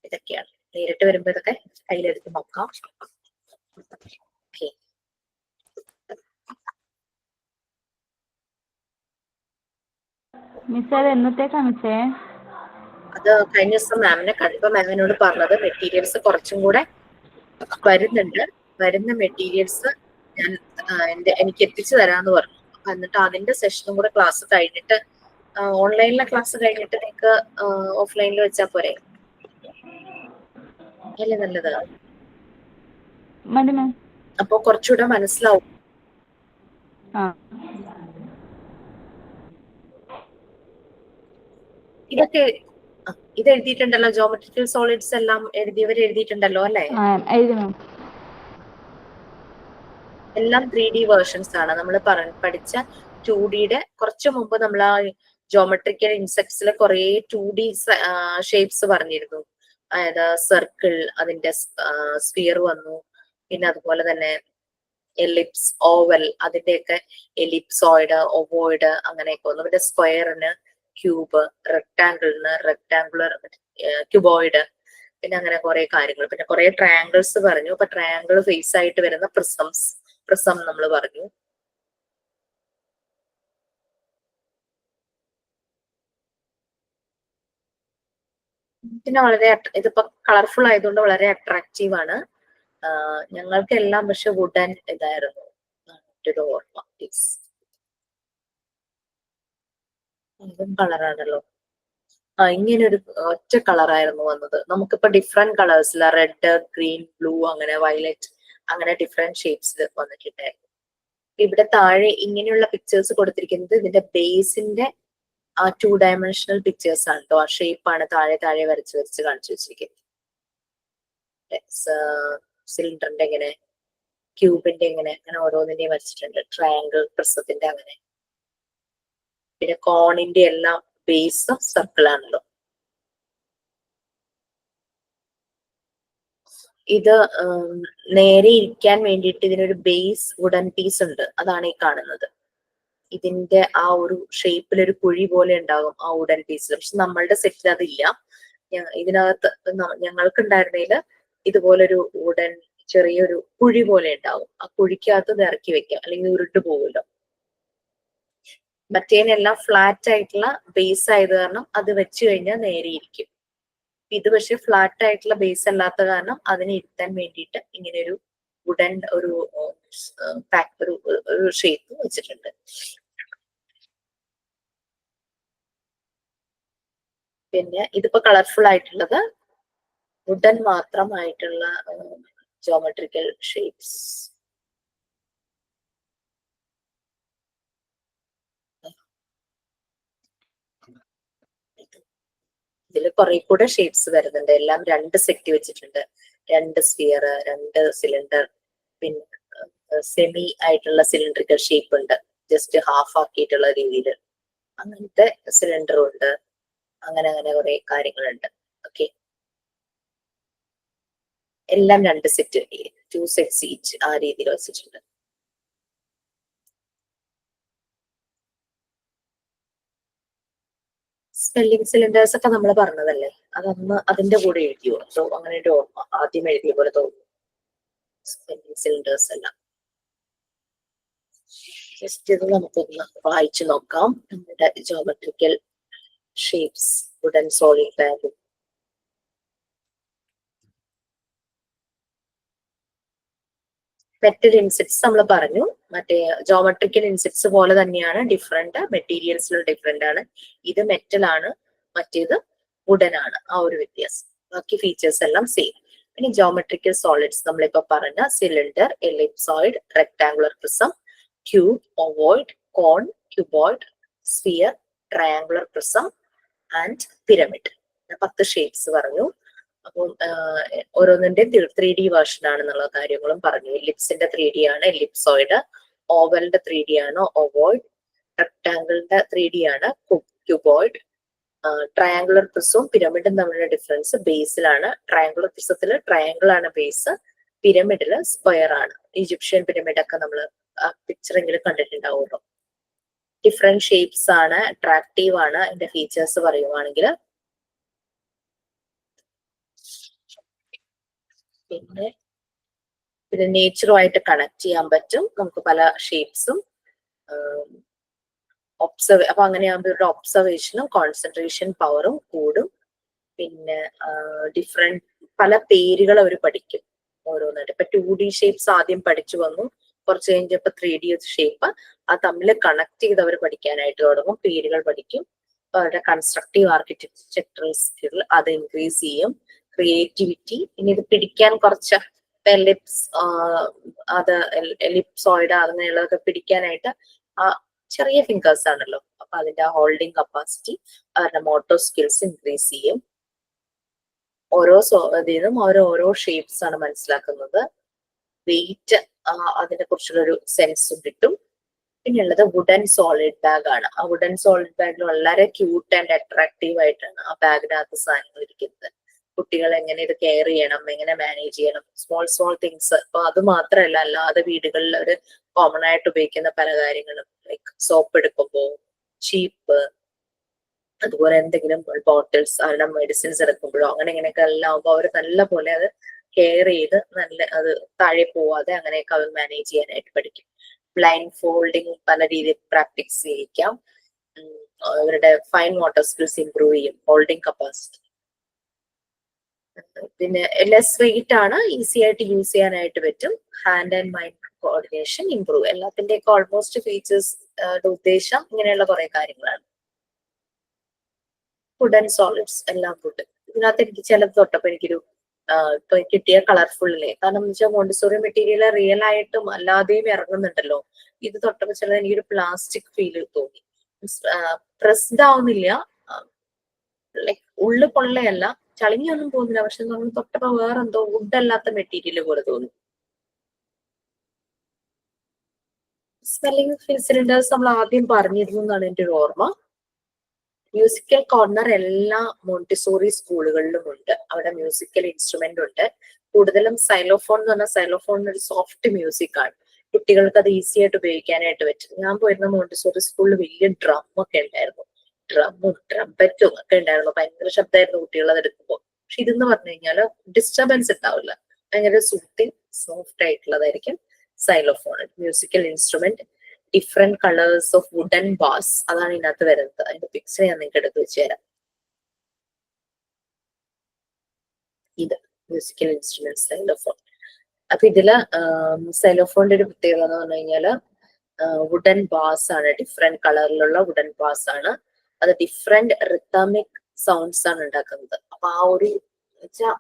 ഇതൊക്കെയാണ്. നേരിട്ട് വരുമ്പോ ഇതൊക്കെ കയ്യിലെടുത്ത് നോക്കാം. ഓക്കെ, മിസ് അത് എന്നത്തേക്കാ മിസ്സേ? അത് കഴിഞ്ഞ ദിവസം മാമിനെ കണ്ടപ്പോ മാമിനോട് പറഞ്ഞത് മെറ്റീരിയൽസ് കുറച്ചും കൂടെ വരുന്ന മെറ്റീരിയൽസ് ഞാൻ എനിക്ക് എത്തിച്ചു തരാന്ന് പറഞ്ഞു. എന്നിട്ട് അതിന്റെ സെഷനും കൂടെ ക്ലാസ് കഴിഞ്ഞിട്ട്, ഓൺലൈനിലെ ക്ലാസ് കഴിഞ്ഞിട്ട് നിങ്ങൾക്ക് ഓഫ്ലൈനിൽ വെച്ചാൽ പോരെ? അല്ലേ നല്ലത്? മതി മാം. അപ്പൊ കുറച്ചുകൂടെ മനസ്സിലാവും. ഇതൊക്കെ ഇത് എഴുതിയിട്ടുണ്ടല്ലോ, ജോമെട്രിക്കൽ സോളിഡ്സ് എല്ലാം എഴുതിയവർ എഴുതിയിട്ടുണ്ടല്ലോ അല്ലെ? എല്ലാം 3D വേർഷൻസ് ആണ്. നമ്മൾ പഠിച്ച 2Dയുടെ കുറച്ചു മുമ്പ് നമ്മൾ ആ ജോമെട്രിക്കൽ ഇൻസെക്ട്സിലെ കുറെ 2D ഷേപ്സ് പറഞ്ഞിരുന്നു. അതായത് സർക്കിൾ, അതിന്റെ സ്ഫിയർ വന്നു. പിന്നെ അതുപോലെ തന്നെ എലിപ്സ്, ഓവൽ, അതിന്റെയൊക്കെ എലിപ്സോയിഡ്, ഒവോയിഡ് അങ്ങനെയൊക്കെ വന്നു. പിന്നെ സ്ക്വയറിന് ക്യൂബ്, റെക്ടാങ്കിളിന് റെക്ടാങ്കുലർ, ക്യൂബോയിഡ്, പിന്നെ അങ്ങനെ കുറെ കാര്യങ്ങൾ. പിന്നെ കുറെ ട്രയാങ്കിൾസ് പറഞ്ഞു. അപ്പൊ ട്രയാങ്കിൾ ഫേസ് ആയിട്ട് വരുന്ന പ്രിസം നമ്മൾ പറഞ്ഞു. പിന്നെ വളരെ ഇതിപ്പോ കളർഫുൾ ആയതുകൊണ്ട് വളരെ അട്രാക്റ്റീവ് ആണ്. ഞങ്ങൾക്ക് എല്ലാം പക്ഷെ വുഡൻ ഇതായിരുന്നു ഒരു ഓർമ്മ. ഇതും കളറാണല്ലോ. ഇങ്ങനെ ഒരു ഒറ്റ കളറായിരുന്നു വന്നത്. നമുക്കിപ്പോ ഡിഫറെന്റ് കളേഴ്സില, റെഡ്, ഗ്രീൻ, ബ്ലൂ, അങ്ങനെ വയലറ്റ്, അങ്ങനെ ഡിഫറെന്റ് ഷേപ്സിൽ വന്നിട്ടുണ്ടായിരുന്നു. ഇവിടെ താഴെ ഇങ്ങനെയുള്ള പിക്ചേഴ്സ് കൊടുത്തിരിക്കുന്നത് ഇതിന്റെ ബേസിന്റെ 2 ഡയമെൻഷണൽ പിക്ചേഴ്സ് ആണ് കേട്ടോ. ആ ഷേപ്പാണ് താഴെ വരച്ച് കാണിച്ചു വെച്ചിരിക്കുന്നത്. സിലിണ്ടറിന്റെ എങ്ങനെ, ക്യൂബിന്റെ എങ്ങനെ, അങ്ങനെ ഓരോന്നിന്റെയും വരച്ചിട്ടുണ്ട്. ട്രയാങ്കിൾ, പ്രിസത്തിന്റെ അങ്ങനെ. പിന്നെ കോണിന്റെ എല്ലാം ബേസ് സർക്കിൾ ആണല്ലോ. ഇത് നേരെ ഇരിക്കാൻ വേണ്ടിയിട്ട് ഇതിനൊരു ബേസ് വുഡൻ പീസ് ഉണ്ട്, അതാണ് ഈ കാണുന്നത്. ഇതിന്റെ ആ ഒരു ഷേപ്പിൽ ഒരു കുഴി പോലെ ഉണ്ടാകും ആ വുഡൻ പീസിൽ. പക്ഷെ നമ്മളുടെ സെറ്റിൽ അതില്ല. ഇതിനകത്ത് ഞങ്ങൾക്ക് ഉണ്ടായിരുന്നതില് ഇതുപോലൊരു വുഡൻ ചെറിയൊരു കുഴി പോലെ ഉണ്ടാവും. ആ കുഴിക്കകത്ത് ഇത് ഇറക്കി വെക്കാം, അല്ലെങ്കിൽ ഉരുട്ട് പോകുമല്ലോ. മറ്റേനെല്ലാം ഫ്ലാറ്റ് ആയിട്ടുള്ള ബേസ് ആയത് കാരണം അത് വെച്ച് കഴിഞ്ഞാൽ നേരെ ഇരിക്കും. ഇത് പക്ഷെ ഫ്ലാറ്റ് ആയിട്ടുള്ള ബേസ് അല്ലാത്ത കാരണം അതിനെ ഇരുത്താൻ വേണ്ടിയിട്ട് ഇങ്ങനെ ഒരു വുഡൻ ഒരു ഒരു ഷേപ്പ് വെച്ചിട്ടുണ്ട്. പിന്നെ ഇതിപ്പോ കളർഫുൾ ആയിട്ടുള്ളത് വുഡൻ മാത്രമായിട്ടുള്ള ജോമെട്രിക്കൽ ഷേപ്സ്. ഇതിൽ കുറെ കൂടെ ഷേപ്സ് വരുന്നുണ്ട്. എല്ലാം 2 സെറ്റ് വെച്ചിട്ടുണ്ട്. 2 സ്ഫിയർ, 2 സിലിണ്ടർ, പിന്നെ സെമി ആയിട്ടുള്ള സിലിണ്ടറിക്കൽ ഷേപ്പ് ഉണ്ട്, ജസ്റ്റ് ഹാഫ് ആക്കിയിട്ടുള്ള രീതിയിൽ. അങ്ങനത്തെ സിലിണ്ടറും ഉണ്ട്. അങ്ങനെ കുറെ കാര്യങ്ങളുണ്ട്. ഓക്കെ, എല്ലാം 2 സെറ്റ്, 2 സെറ്റ്സ് ഈച്ച് ആ രീതിയിൽ വെച്ചിട്ടുണ്ട്. സ്പെല്ലിംഗ് സിലിണ്ടേഴ്സ് ഒക്കെ നമ്മൾ പറഞ്ഞതല്ലേ, അതൊന്ന് അതിന്റെ കൂടെ എഴുതിയോ? സോ അങ്ങനെ ഒരു ഓർമ്മ ആദ്യം എഴുതിയ പോലെ തോന്നുന്നു. സ്പെല്ലിംഗ് സിലിണ്ടേഴ്സ് എല്ലാം ജസ്റ്റ് ഇത് നമുക്കൊന്ന് വായിച്ചു നോക്കാം. നമ്മുടെ geometrical shapes wooden solid bag. Metal insets നമ്മൾ പറഞ്ഞു, മറ്റേ ജോമെട്രിക്കൽ ഇൻസെറ്റ്സ് പോലെ തന്നെയാണ്, ഡിഫറെന്റ് മെറ്റീരിയൽസിൽ ഡിഫറെന്റ് ആണ്. ഇത് മെറ്റൽ ആണ്, മറ്റേത് വുഡൻ ആണ്, ആ ഒരു വ്യത്യാസം. ബാക്കി ഫീച്ചേഴ്സ് എല്ലാം സെയിം. പിന്നെ ജോമെട്രിക്കൽ സോളിഡ്സ് നമ്മളിപ്പോ പറഞ്ഞ cylinder, ellipsoid, rectangular prism, cube, ovoid, cone, cuboid, sphere, triangular prism and pyramid. 10 shapes പറഞ്ഞു. അപ്പം ഓരോന്നിന്റെയും 3D വേർഷൻ ആണെന്നുള്ള കാര്യങ്ങളും പറഞ്ഞു. എലിപ്സിന്റെ 3D ആണ് എലിപ്സോയിഡ്, ഓവലിന്റെ 3D ആണ് ഓവോയിഡ്, റെക്ടാങ്കിളിന്റെ 3D ആണ് ക്യൂബോയിഡ്. ട്രയാങ്കുലർ പ്രിസവും പിരമിഡും തമ്മിലുള്ള ഡിഫറൻസ് ബേസിലാണ്. ട്രയാങ്കുലർ പ്രിസത്തിൽ ട്രയാങ്കിൾ ആണ് ബേസ്, പിരമിഡില് സ്ക്വയർ ആണ്. ഈജിപ്ഷ്യൻ പിരമിഡ് ഒക്കെ നമ്മൾ പിക്ചറെങ്കിലും കണ്ടിട്ടുണ്ടാവുമല്ലോ. ഡിഫറെന്റ് ഷേപ്സ് ആണ്, അട്രാക്റ്റീവ് ആണ്. അതിന്റെ ഫീച്ചേഴ്സ് പറയുവാണെങ്കിൽ പിന്നെ നേച്ചറുമായിട്ട് കണക്ട് ചെയ്യാൻ പറ്റും നമുക്ക് പല ഷേപ്സും. അപ്പൊ അങ്ങനെയാകുമ്പോൾ ഇവരുടെ ഒബ്സർവേഷനും കോൺസെൻട്രേഷൻ പവറും കൂടും. പിന്നെ ഡിഫറെന്റ് പല പേരുകൾ അവർ പഠിക്കും ഓരോന്നായിട്ട്. ഇപ്പൊ 2D ഷേപ്സ് ആദ്യം പഠിച്ചു വന്നു, കുറച്ച് കഴിഞ്ഞപ്പോ 3D ഷേപ്പ്, അത് തമ്മിൽ കണക്ട് ചെയ്ത് അവർ പഠിക്കാനായിട്ട് തുടങ്ങും. പേരുകൾ പഠിക്കും. അവരുടെ കൺസ്ട്രക്റ്റീവ് ആർക്കിടെക്ചറൽ സ്കിൽ അത് ഇൻക്രീസ് ചെയ്യും. ക്രിയേറ്റിവിറ്റി, ഇനി ഇത് പിടിക്കാൻ കുറച്ച് എലിപ്സ്, അത് എലിപ്സോയിഡ് അങ്ങനെയുള്ളതൊക്കെ പിടിക്കാനായിട്ട് ആ ചെറിയ ഫിംഗേഴ്സ് ആണല്ലോ, അപ്പൊ അതിന്റെ ഹോൾഡിംഗ് കപ്പാസിറ്റി, അവരുടെ മോട്ടോ സ്കിൽസ് ഇൻക്രീസ് ചെയ്യും. ഓരോ ഇതിനും ഓരോ ഷേപ്സ് ആണ് മനസ്സിലാക്കുന്നത്. വെയിറ്റ്, അതിനെ കുറിച്ചുള്ളൊരു സെൻസും കിട്ടും. പിന്നെയുള്ളത് വുഡൻ സോളിഡ് ബാഗ് ആണ്. ആ വുഡൻ സോളിഡ് ബാഗിൽ വളരെ ക്യൂട്ട് ആൻഡ് അട്രാക്റ്റീവ് ആയിട്ടാണ് ആ ബാഗിനകത്ത് സാധനങ്ങൾ ഇരിക്കുന്നത്. കുട്ടികൾ എങ്ങനെ ഇത് കെയർ ചെയ്യണം, എങ്ങനെ മാനേജ് ചെയ്യണം, സ്മോൾ തിങ്സ്. അപ്പൊ അത് മാത്രമല്ല, അല്ലാതെ വീടുകളിൽ ഒരു കോമൺ ആയിട്ട് ഉപയോഗിക്കുന്ന പല കാര്യങ്ങളും, ലൈക്ക് സോപ്പ് എടുക്കുമ്പോൾ, ചീപ്പ്, അതുപോലെ എന്തെങ്കിലും ബോട്ടിൽസ്, അവരുടെ മെഡിസിൻസ് എടുക്കുമ്പോഴോ അങ്ങനെ ഇങ്ങനെയൊക്കെ എല്ലാം ആകുമ്പോൾ അവർ നല്ല പോലെ അത് കെയർ ചെയ്ത് നല്ല അത് താഴെ പോവാതെ അങ്ങനെയൊക്കെ അവർ മാനേജ് ചെയ്യാനായിട്ട് പഠിക്കും. ബ്ലൈൻഡ് ഫോൾഡിങ് പല രീതിയിൽ പ്രാക്ടീസ് ചെയ്യിക്കാം. അവരുടെ ഫൈൻ മോട്ടോർ സ്കിൽസ് ഇംപ്രൂവ് ചെയ്യും, ഹോൾഡിംഗ് കപ്പാസിറ്റി. പിന്നെ ലെസ് വെയിറ്റ് ആണ്, ഈസി ആയിട്ട് യൂസ് ചെയ്യാനായിട്ട് പറ്റും. Hand and mind coordination improve. എല്ലാത്തിന്റെയൊക്കെ ഓൾമോസ്റ്റ് ഫീച്ചേഴ്സ് ഉദ്ദേശം ഇങ്ങനെയുള്ള കുറെ കാര്യങ്ങളാണ്. ഫുഡ് ആൻഡ് സോളിഡ്സ് എല്ലാം ഫുഡ്. ഇതിനകത്ത് എനിക്ക് ചിലത് തൊട്ടപ്പോ എനിക്കൊരു ഇപ്പൊ കിട്ടിയ കളർഫുൾ അല്ലേ, കാരണം എന്ന് വെച്ചാൽ മോണ്ടിസോറി മെറ്റീരിയൽ റിയൽ ആയിട്ടും അല്ലാതെയും ഇറങ്ങുന്നുണ്ടല്ലോ. ഇത് തൊട്ടപ്പോ ചിലത് എനിക്കൊരു പ്ലാസ്റ്റിക് ഫീൽ തോന്നി. പ്രസ്ഡ് ആവുന്നില്ല, ലൈക് ഉള്ളു പൊള്ളയല്ല, ചളിങ്ങിയൊന്നും പോകുന്നില്ല, പക്ഷെ നമ്മൾ തൊട്ടപ്പോ വേറെ എന്തോ വുഡ് അല്ലാത്ത മെറ്റീരിയൽ പോലെ തോന്നി. സ്മെല്ലിംഗ് സിലിണ്ടേഴ്സ് നമ്മൾ ആദ്യം പറഞ്ഞിരുന്നു എന്നാണ് എൻ്റെ ഒരു ഓർമ്മ. മ്യൂസിക്കൽ കോർണർ എല്ലാ മോണ്ടിസോറി സ്കൂളുകളിലും ഉണ്ട്. അവിടെ മ്യൂസിക്കൽ ഇൻസ്ട്രുമെന്റ് ഉണ്ട്. കൂടുതലും സൈലോഫോൺ എന്ന് പറഞ്ഞാൽ സൈലോഫോൺ ഒരു സോഫ്റ്റ് മ്യൂസിക് ആണ്. കുട്ടികൾക്ക് അത് ഈസി ആയിട്ട് ഉപയോഗിക്കാനായിട്ട് പറ്റും. ഞാൻ പോയിരുന്ന മോണ്ടിസോറി സ്കൂളിൽ വലിയ ഡ്രം ഒക്കെ ഉണ്ടായിരുന്നു, ഡ്രമ്മും ട്രംപറ്റും ഒക്കെ ഉണ്ടായിരുന്നു. ഭയങ്കര ശബ്ദമായിരുന്നു കുട്ടികൾ അത് എടുക്കുമ്പോൾ. പക്ഷെ ഇതെന്ന് പറഞ്ഞു കഴിഞ്ഞാൽ ഡിസ്റ്റർബൻസ് ഉണ്ടാവില്ല, ഭയങ്കര സൂത്തിങ് സോഫ്റ്റ് ആയിട്ടുള്ളതായിരിക്കും xylophone. Musical instrument, different colours of wooden bars, അതാണ് ഇതിനകത്ത് വരുന്നത്. അതിന്റെ പിക്ചർ ഞാൻ നിങ്ങൾക്ക് എടുത്ത് വെച്ച് തരാം. ഇത് മ്യൂസിക്കൽ ഇൻസ്ട്രുമെന്റ് സൈലോഫോൺ. അപ്പൊ ഇതില് സൈലോഫോണിന്റെ ഒരു പ്രത്യേകത എന്ന് പറഞ്ഞു കഴിഞ്ഞാല് വുഡൻ ബാസ് ആണ്, ഡിഫറെന്റ് കളറിലുള്ള വുഡൻ ബാസ് ആണ്. അത് ഡിഫറെന്റ് റിത്തമിക് സൗണ്ട്സ് ആണ് ഉണ്ടാക്കുന്നത്. അപ്പൊ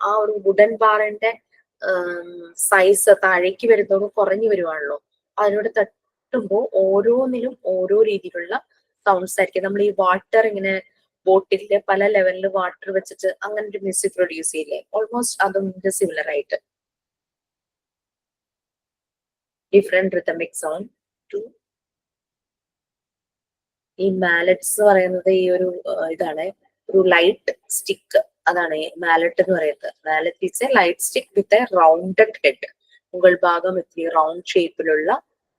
ആ ഒരു വുഡൻ ബാറിന്റെ സൈസ് താഴേക്ക് വരുന്നതോറും കുറഞ്ഞു വരുവാണല്ലോ. അതിനോട് തട്ടുമ്പോൾ ഓരോന്നിലും ഓരോ രീതിയിലുള്ള സൗണ്ട്സ് ആയിരിക്കും. നമ്മൾ ഈ വാട്ടർ ഇങ്ങനെ ബോട്ടിലെ പല ലെവലിൽ വാട്ടർ വെച്ചിട്ട് അങ്ങനെ ഒരു മ്യൂസിക് പ്രൊഡ്യൂസ് ചെയ്യില്ലേ, ഓൾമോസ്റ്റ് അതും സിമിലർ ആയിട്ട് ഡിഫറെന്റ് റിത്തമിക് സൗണ്ട് ടു. ഈ മാലറ്റ്സ് എന്ന് പറയുന്നത് ഈ ഒരു ഇതാണ്, ഒരു ലൈറ്റ് സ്റ്റിക്ക്, അതാണ് മാലറ്റ് എന്ന് പറയുന്നത്. Mallet is A light stick with a rounded head. മുകൾ ഭാഗം ഇത്തിരി റൗണ്ട് ഷേപ്പിലുള്ള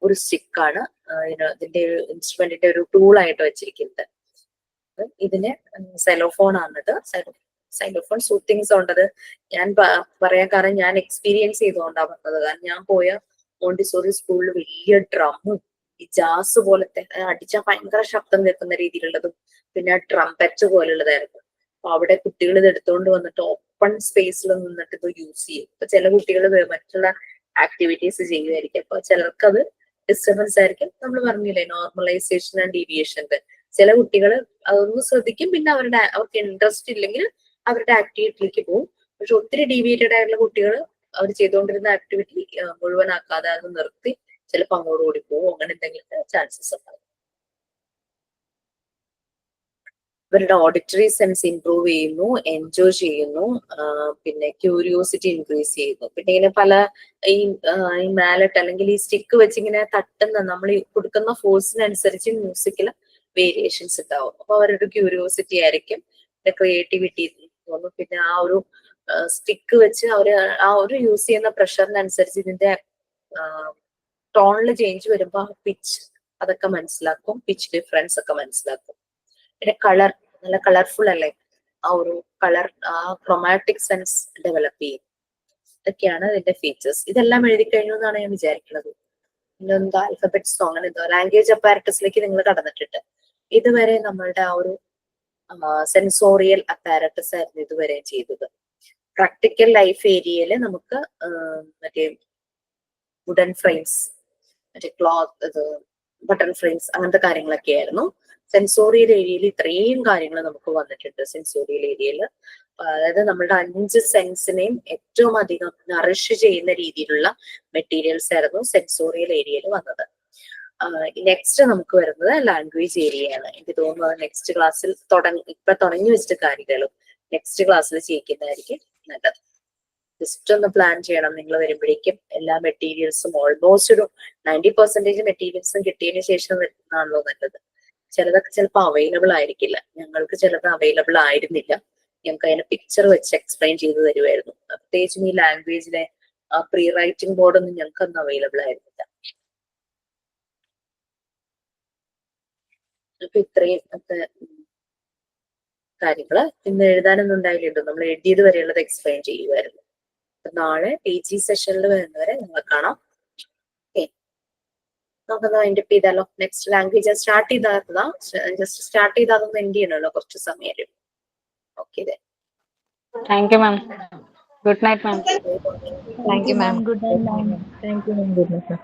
ഒരു സ്റ്റിക്കാണ് ഇതിന്റെ ഇൻസ്ട്രുമെന്റിന്റെ ഒരു ടൂൾ ആയിട്ട് വെച്ചിരിക്കുന്നത്. ഇതിന് സെലോഫോൺ ആണിത്. Xylophone soothing sound. അത് ഞാൻ പറയാൻ കാരണം ഞാൻ എക്സ്പീരിയൻസ് ചെയ്തുകൊണ്ടാണ് പറഞ്ഞത്. കാരണം ഞാൻ പോയ മോണ്ടിസോറി സ്കൂളിൽ വലിയ ഡ്രമ്മും ഈ ജാസ് പോലത്തെ അടിച്ചാൽ ഭയങ്കര ശബ്ദം കേൾക്കുന്ന രീതിയിലുള്ളതും പിന്നെ ട്രംപറ്റ് പോലുള്ളതായിരുന്നു. അപ്പൊ അവിടെ കുട്ടികൾ ഇത് എടുത്തുകൊണ്ട് വന്നിട്ട് ഓപ്പൺ സ്പേസിൽ നിന്നിട്ട് ഇത് യൂസ് ചെയ്യും. ഇപ്പൊ ചില കുട്ടികൾ മറ്റുള്ള ആക്ടിവിറ്റീസ് ചെയ്യുമായിരിക്കും, അപ്പൊ ചിലർക്കത് ഡിസ്റ്റർബൻസ് ആയിരിക്കും. നമ്മൾ പറഞ്ഞില്ലേ നോർമലൈസേഷൻ ആൻഡ് ഡീവിയേഷന്റെ. ചില കുട്ടികൾ അതൊന്നും ശ്രദ്ധിക്കും, പിന്നെ അവർക്ക് ഇൻട്രസ്റ്റ് ഇല്ലെങ്കിൽ അവരുടെ ആക്ടിവിറ്റിയിലേക്ക് പോകും. പക്ഷെ ഒത്തിരി ഡീവിയേറ്റഡ് ആയിട്ടുള്ള കുട്ടികൾ അവർ ചെയ്തുകൊണ്ടിരുന്ന ആക്ടിവിറ്റി മുഴുവനാക്കാതെ അത് നിർത്തി ചിലപ്പോൾ അങ്ങോട്ട് ഓടി പോകും. അങ്ങനെ എന്തെങ്കിലും ചാൻസസ് ഉണ്ടാവും. ഇവരുടെ ഓഡിറ്ററി സെൻസ് ഇംപ്രൂവ് ചെയ്യുന്നു, എൻജോയ് ചെയ്യുന്നു, പിന്നെ ക്യൂരിയോസിറ്റി ഇൻക്രീസ് ചെയ്യുന്നു. പിന്നെ ഇങ്ങനെ പല ഈ മാലറ്റ് അല്ലെങ്കിൽ ഈ സ്റ്റിക്ക് വെച്ച് ഇങ്ങനെ തട്ടുന്ന നമ്മൾ ഈ കൊടുക്കുന്ന ഫോഴ്സിനനുസരിച്ച് മ്യൂസിക്കിൽ വേരിയേഷൻസ് ഉണ്ടാവും. അപ്പൊ അവരുടെ ക്യൂരിയോസിറ്റി ആയിരിക്കും, പിന്നെ ക്രിയേറ്റിവിറ്റി തോന്നും. പിന്നെ ആ ഒരു സ്റ്റിക്ക് വെച്ച് അവര് ആ ഒരു യൂസ് ചെയ്യുന്ന പ്രഷറിനനുസരിച്ച് ഇതിന്റെ ടോണിൽ ചേഞ്ച് വരുമ്പോൾ പിച്ച് അതൊക്കെ മനസ്സിലാക്കും, പിച്ച് ഡിഫറൻസ് ഒക്കെ മനസ്സിലാക്കും. പിന്നെ കളർ നല്ല കളർഫുൾ അല്ലേ, ആ ഒരു കളർ ആ ക്രൊമാറ്റിക് സെൻസ് ഡെവലപ്പ് ചെയ്യും. ഇതൊക്കെയാണ് ഇതിന്റെ ഫീച്ചേഴ്സ്. ഇതെല്ലാം എഴുതി കഴിഞ്ഞു എന്നാണ് ഞാൻ വിചാരിക്കുന്നത്. പിന്നെ എന്താ ആൽഫബറ്റ്സോ അങ്ങനെ എന്തോ ലാംഗ്വേജ് അപ്പാരറ്റസിലേക്ക് നിങ്ങൾ കടന്നിട്ടുണ്ട്. ഇതുവരെ നമ്മളുടെ ആ ഒരു സെൻസോറിയൽ അപ്പാരറ്റസ് ആയിരുന്നു ഇതുവരെ ചെയ്തത്. പ്രാക്ടിക്കൽ ലൈഫ് ഏരിയയില് നമുക്ക് മറ്റേ വുഡൻ ഫ്രെയിംസ്, മറ്റേ ക്ലോത്ത്, ബട്ടൺ ഫ്രെയിംസ്, അങ്ങനത്തെ കാര്യങ്ങളൊക്കെ ആയിരുന്നു. സെൻസോറിയൽ ഏരിയയിൽ ഇത്രയും കാര്യങ്ങൾ നമുക്ക് വന്നിട്ടുണ്ട്. സെൻസോറിയൽ ഏരിയയിൽ അതായത് നമ്മളുടെ 5 സെൻസിനെയും ഏറ്റവും അധികം നറിഷ് ചെയ്യുന്ന രീതിയിലുള്ള മെറ്റീരിയൽസ് ആയിരുന്നു സെൻസോറിയൽ ഏരിയയിൽ വന്നത്. നെക്സ്റ്റ് നമുക്ക് വരുന്നത് ലാംഗ്വേജ് ഏരിയയാണ്. എനിക്ക് തോന്നുന്നത് നെക്സ്റ്റ് ക്ലാസ്സിൽ തുടങ്ങി വെച്ചിട്ട് കാര്യങ്ങളും നെക്സ്റ്റ് ക്ലാസ്സിൽ ചെയ്യിക്കുന്നതായിരിക്കും നല്ലത്. ജസ്റ്റ് ഒന്ന് പ്ലാൻ ചെയ്യണം നിങ്ങൾ വരുമ്പോഴേക്കും. എല്ലാ മെറ്റീരിയൽസും ഓൾമോസ്റ്റ് ഒരു 90% മെറ്റീരിയൽസും കിട്ടിയതിന് ശേഷം വരുന്നതാണല്ലോ നല്ലത്. ചിലതൊക്കെ ചിലപ്പോൾ അവൈലബിൾ ആയിരിക്കില്ല. ഞങ്ങൾക്ക് ചിലത് അവൈലബിൾ ആയിരുന്നില്ല. ഞങ്ങൾക്ക് അതിനെ പിക്ചർ വെച്ച് എക്സ്പ്ലെയിൻ ചെയ്ത് തരുമായിരുന്നു. പ്രത്യേകിച്ചും ഈ ലാംഗ്വേജിലെ പ്രീ റൈറ്റിംഗ് ബോർഡൊന്നും ഞങ്ങൾക്ക് അന്ന് അവൈലബിൾ ആയിരുന്നില്ല. അപ്പൊ ഇത്രയും ഒക്കെ കാര്യങ്ങള് ഇന്ന് എഴുതാനൊന്നും ഉണ്ടായില്ലല്ലോ. നമ്മൾ എഴുതിയത് വരെയുള്ളത് എക്സ്പ്ലെയിൻ ചെയ്യുമായിരുന്നു. അപ്പൊ നാളെ PG സെഷനിൽ വരുന്നവരെ നിങ്ങൾ കാണാം. നമുക്കത് അതിന്റെ ചെയ്താലോ. നെക്സ്റ്റ് ലാംഗ്വേജ് സ്റ്റാർട്ട് ചെയ്താ ജസ്റ്റ് സ്റ്റാർട്ട് ചെയ്താതൊന്നും എൻഡ് ചെയ്യണല്ലോ, കുറച്ച് സമയം. Okay. Thank you ma'am. Good night ma'am. Thank you ma'am. Good night ma'am. Thank you. Good night.